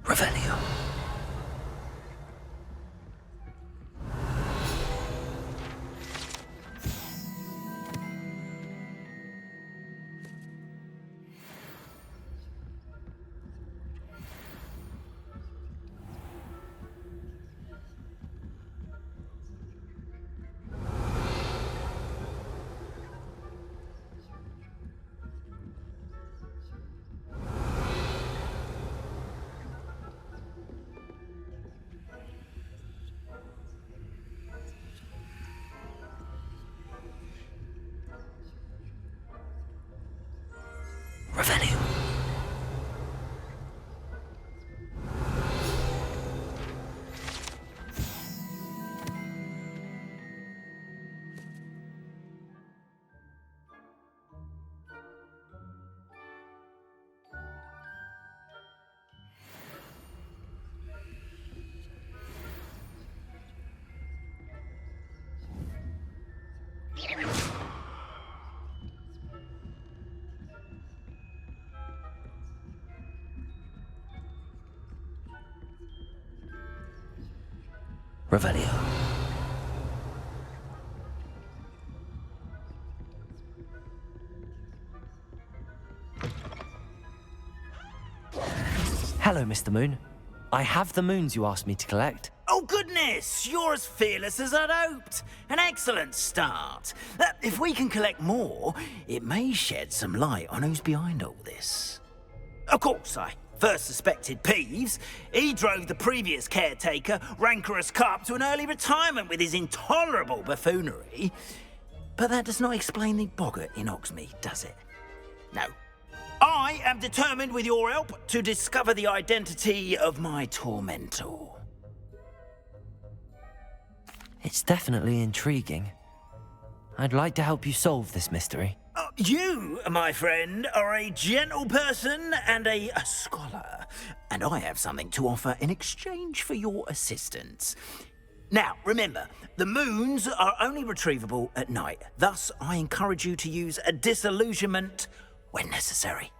Revelio. Revelio. Revelio. Hello, Mr. Moon. I have the moons you asked me to collect. Oh, goodness! You're as fearless as I'd hoped. An excellent start. If we can collect more, it may shed some light on who's behind all this. Of course, I first suspected Peeves. He drove the previous caretaker, Rancorous Carp, to an early retirement with his intolerable buffoonery. But that does not explain the boggart in Hogsmeade, does it? No. I am determined, with your help, to discover the identity of my tormentor. It's definitely intriguing. I'd like to help you solve this mystery. You, my friend, are a gentle person and a scholar, and I have something to offer in exchange for your assistance. Now, remember, the moons are only retrievable at night. Thus, I encourage you to use a disillusionment when necessary.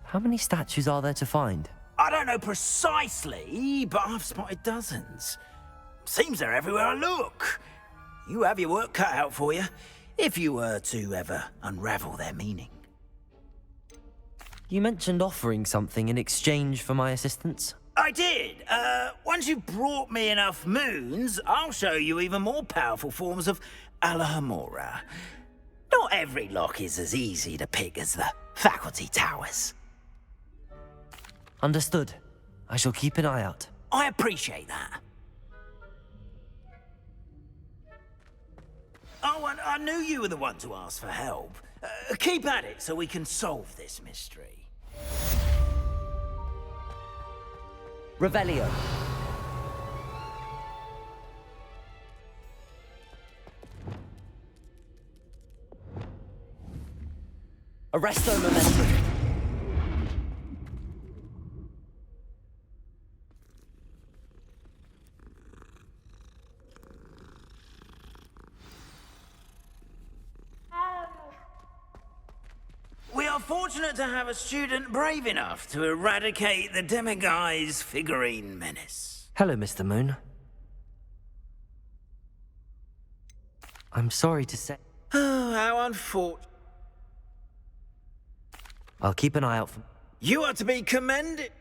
How many statues are there to find? I don't know precisely, but I've spotted dozens. Seems they're everywhere I look. You have your work cut out for you, if you were to ever unravel their meaning. You mentioned offering something in exchange for my assistance? I did. Once you've brought me enough moons, I'll show you even more powerful forms of Alohomora. Not every lock is as easy to pick as the faculty towers. Understood. I shall keep an eye out. I appreciate that. Oh, and I knew you were the one to ask for help. Keep at it so we can solve this mystery. Revelio. Arresto momentum. We are fortunate to have a student brave enough to eradicate the demiguise figurine menace. Hello, Mr. Moon. I'm sorry to say... Oh, how unfortunate. I'll keep an eye out for... You are to be commended.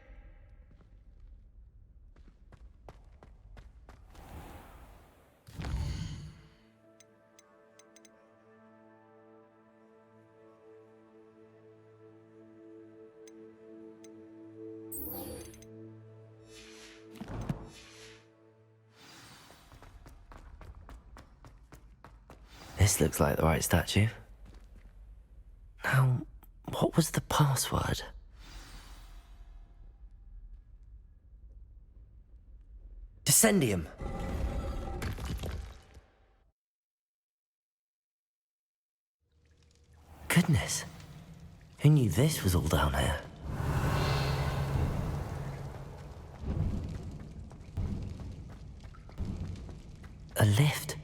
This looks like the right statue. Now, what was the password? Ascendium. Goodness. Who knew this was all down here? A lift.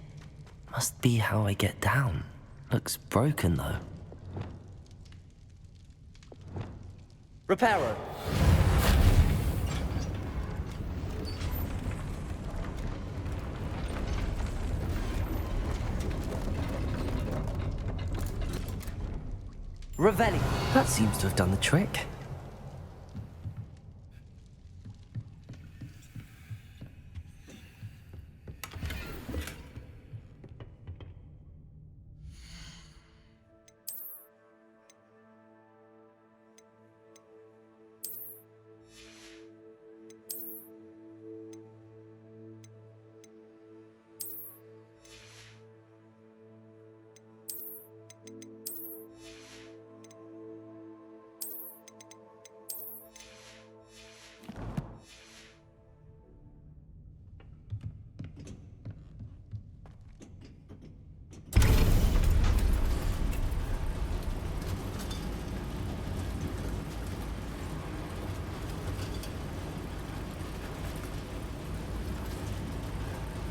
Must be how I get down. Looks broken, though. Reparo. Revelli. That seems to have done the trick.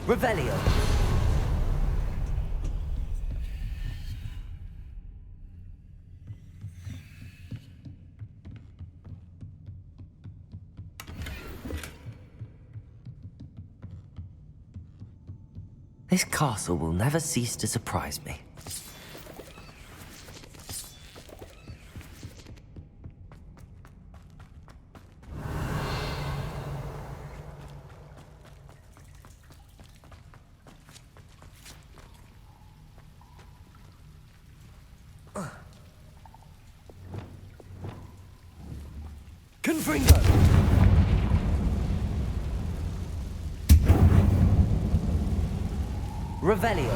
Revelio. This castle will never cease to surprise me. Confringo! Revelio.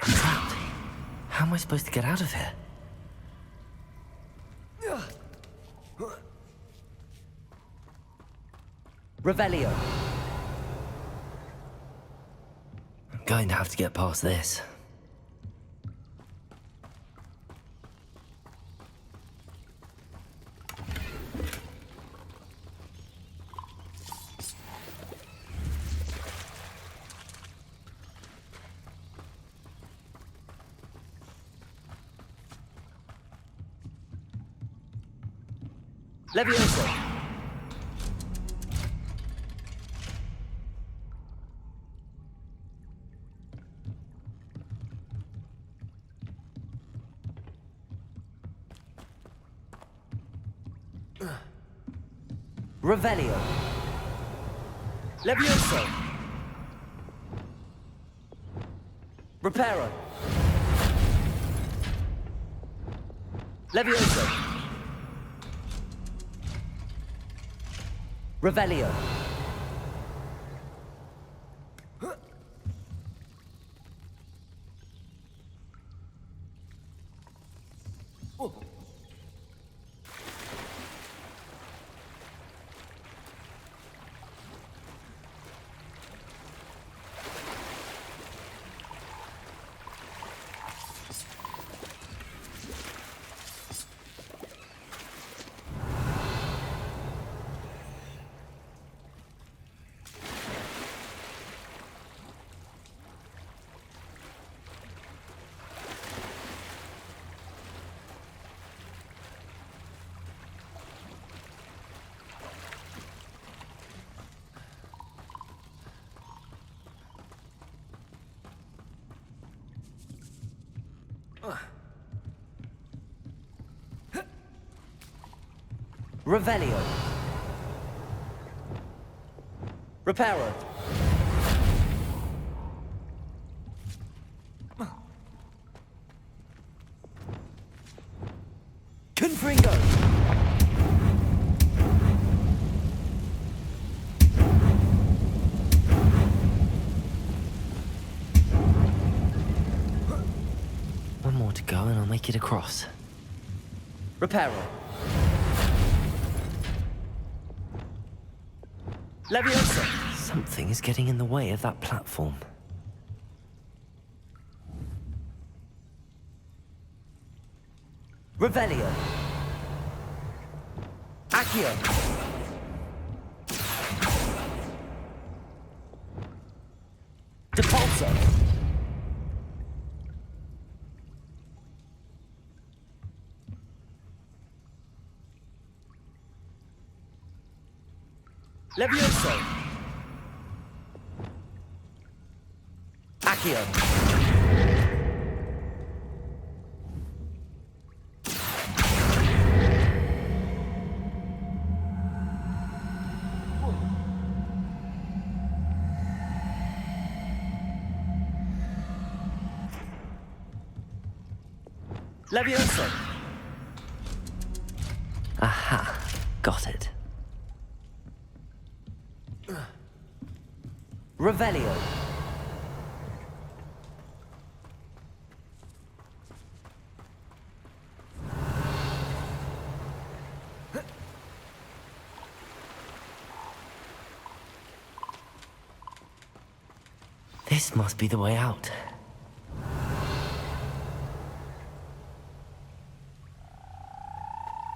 I'm trapped. How am I supposed to get out of here? Revelio. I'm going to have to get past this. Levioso. Revelio. Levioso. Reparo. Levioso. Revelio. Revelio. Reparo. Confringo. One more to go and I'll make it across. Reparo. Leviosa! Something is getting in the way of that platform. Revelio. Accio. Depulso. Levioso. Accio. Levioso. Aha, got it. Revelio. This must be the way out.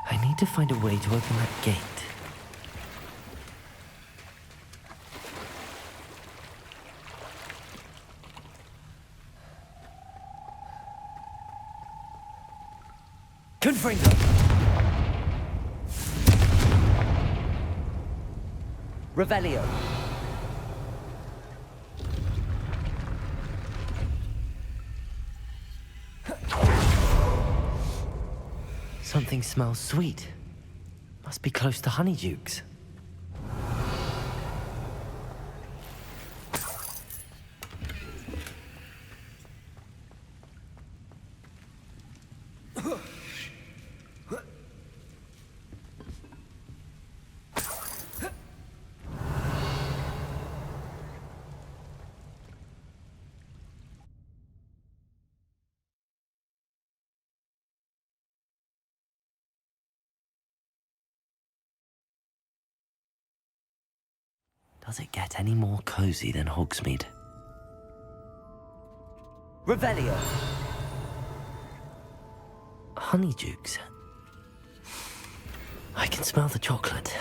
I need to find a way to open that gate. Confringo. Revelio. Something smells sweet. Must be close to Honeydukes. Does it get any more cozy than Hogsmeade? Revelio! Honeydukes. I can smell the chocolate.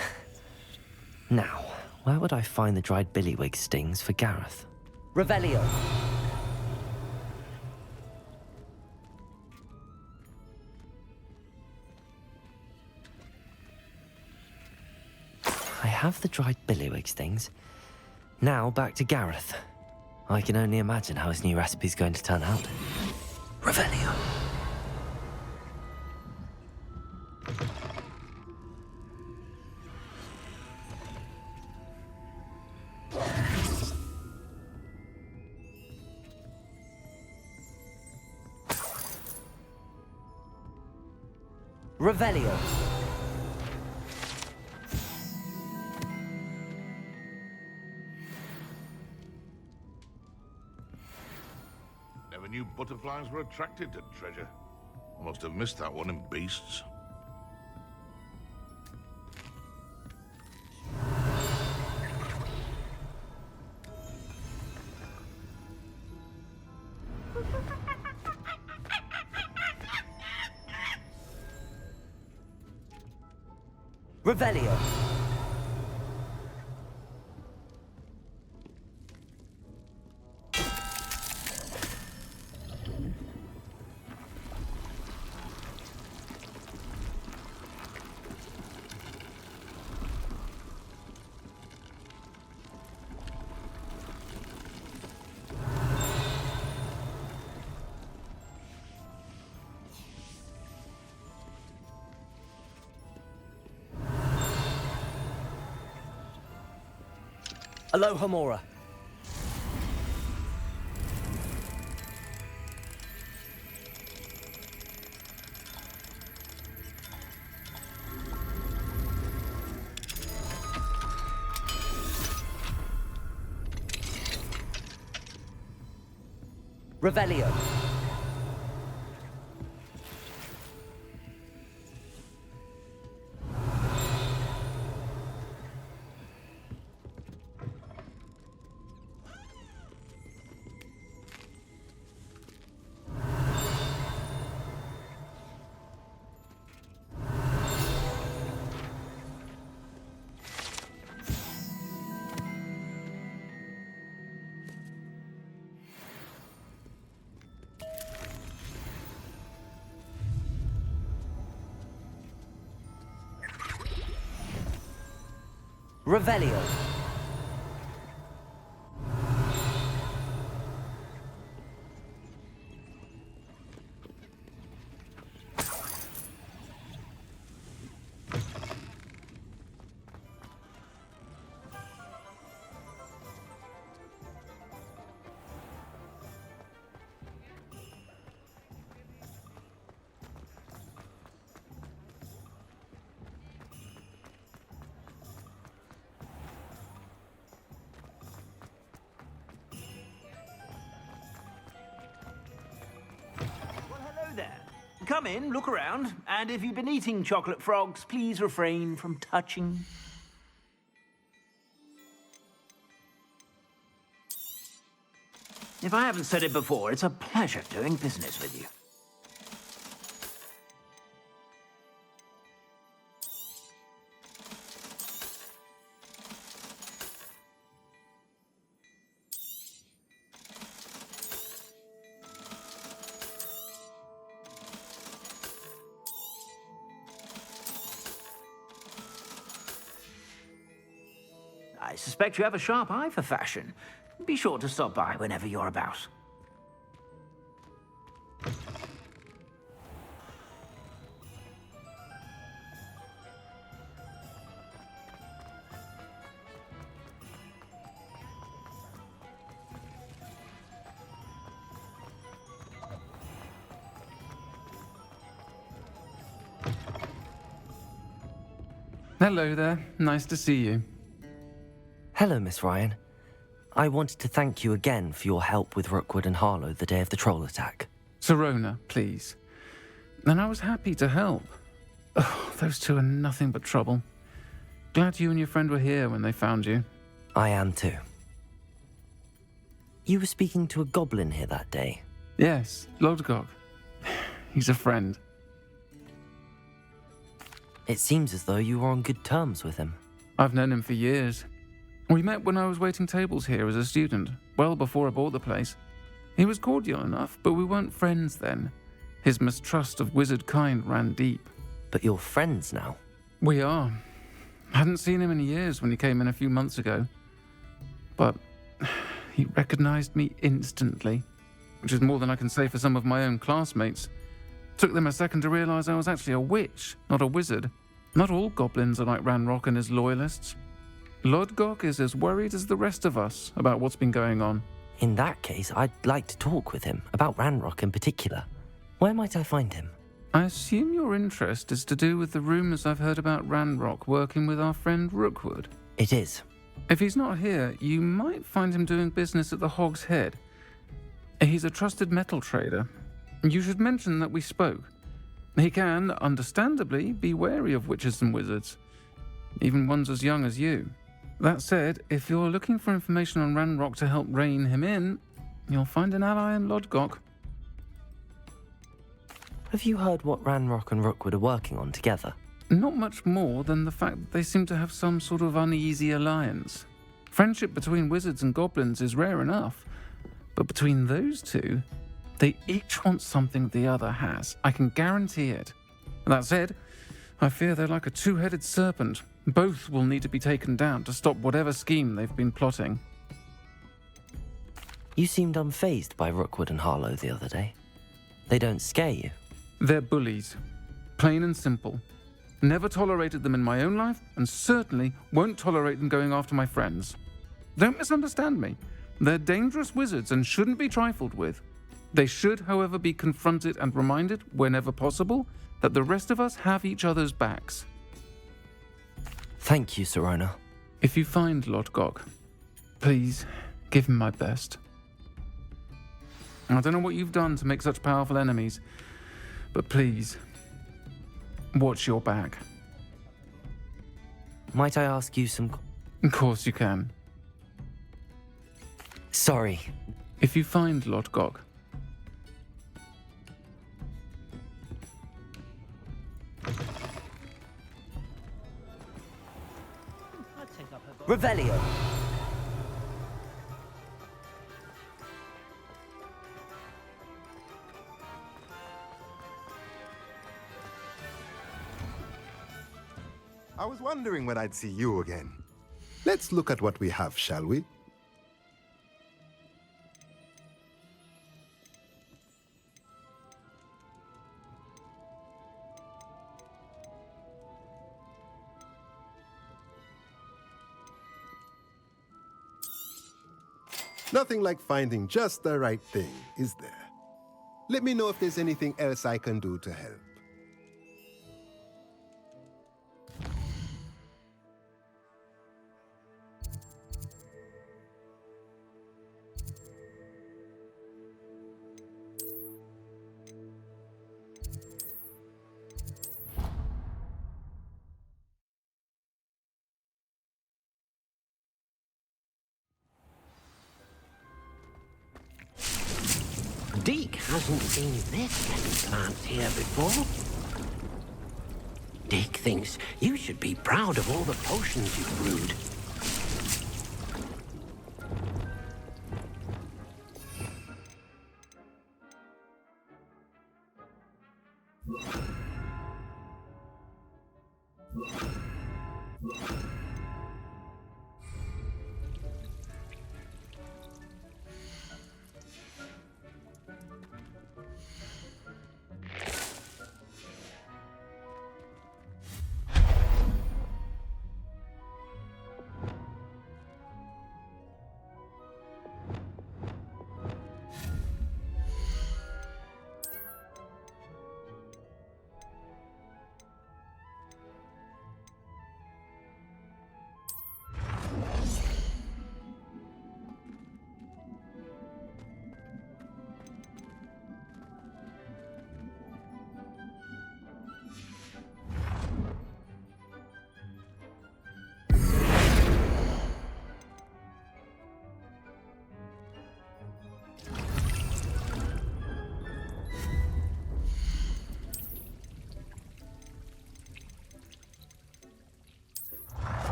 Now, where would I find the dried billywig stings for Gareth? Revelio! I have the dried billywig stings. Now back to Gareth. I can only imagine how his new recipe's going to turn out. Revelio. Revelio. Never knew butterflies were attracted to treasure. I must have missed that one in Beasts. Revelio. Aloha Mora. Revelio. Revelio. Come in, look around, and if you've been eating chocolate frogs, please refrain from touching. If I haven't said it before, it's a pleasure doing business with you. I suspect you have a sharp eye for fashion. Be sure to stop by whenever you're about. Hello there. Nice to see you. Hello, Miss Ryan. I wanted to thank you again for your help with Rookwood and Harlow the day of the troll attack. Serona, please. And I was happy to help. Oh, those two are nothing but trouble. Glad you and your friend were here when they found you. I am too. You were speaking to a goblin here that day. Yes, Lodgok. He's a friend. It seems as though you were on good terms with him. I've known him for years. We met when I was waiting tables here as a student, well before I bought the place. He was cordial enough, but we weren't friends then. His mistrust of wizard kind ran deep. But you're friends now? We are. I hadn't seen him in years when he came in a few months ago. But he recognized me instantly, which is more than I can say for some of my own classmates. Took them a second to realize I was actually a witch, not a wizard. Not all goblins are like Ranrock and his loyalists. Lodgok is as worried as the rest of us about what's been going on. In that case, I'd like to talk with him, about Ranrock in particular. Where might I find him? I assume your interest is to do with the rumors I've heard about Ranrock working with our friend Rookwood. It is. If he's not here, you might find him doing business at the Hog's Head. He's a trusted metal trader. You should mention that we spoke. He can, understandably, be wary of witches and wizards, even ones as young as you. That said, if you're looking for information on Ranrock to help rein him in, you'll find an ally in Lodgok. Have you heard what Ranrock and Rookwood are working on together? Not much more than the fact that they seem to have some sort of uneasy alliance. Friendship between wizards and goblins is rare enough, but between those two, they each want something the other has. I can guarantee it. That said, I fear they're like a two-headed serpent. Both will need to be taken down to stop whatever scheme they've been plotting. You seemed unfazed by Rookwood and Harlow the other day. They don't scare you. They're bullies. Plain and simple. Never tolerated them in my own life, and certainly won't tolerate them going after my friends. Don't misunderstand me. They're dangerous wizards and shouldn't be trifled with. They should, however, be confronted and reminded, whenever possible, that the rest of us have each other's backs. Thank you, Sirona. If you find Lodgok, please give him my best. I don't know what you've done to make such powerful enemies, but please, watch your back. Might I ask you some... Of course you can. Sorry. If you find Lodgok, Revelio. I was wondering when I'd see you again. Let's look at what we have, shall we? Nothing like finding just the right thing, is there? Let me know if there's anything else I can do to help. Deke hasn't seen this many plants here before. Dick thinks you should be proud of all the potions you've brewed.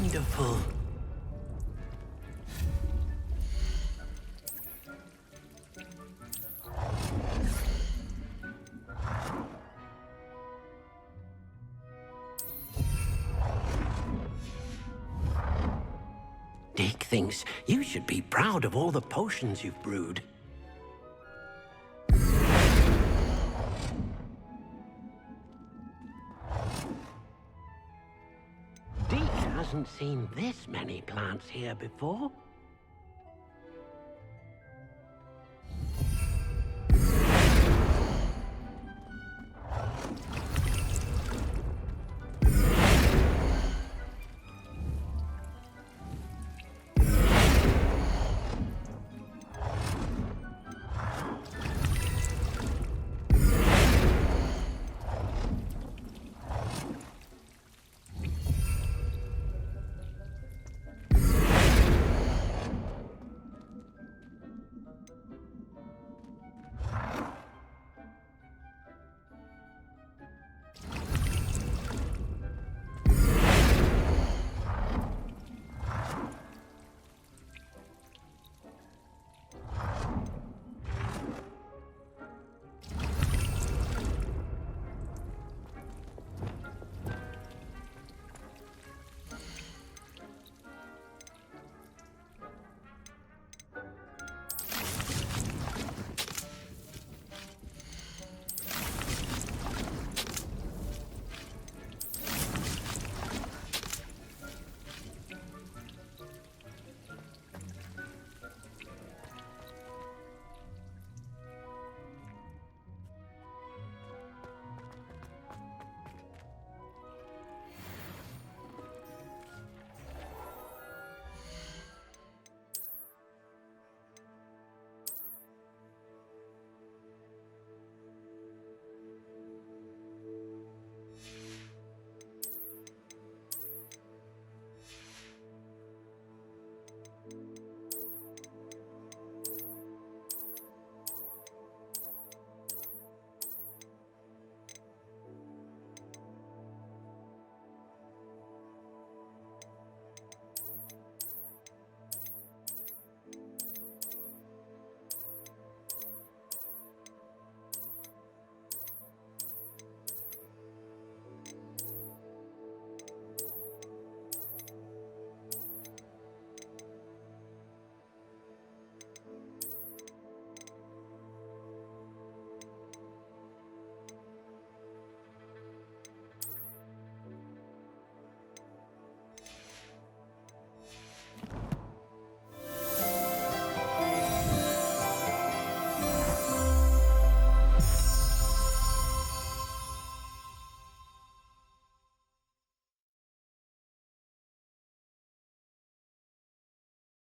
Wonderful. Dick thinks you should be proud of all the potions you've brewed. Dick hasn't seen this many plants here before.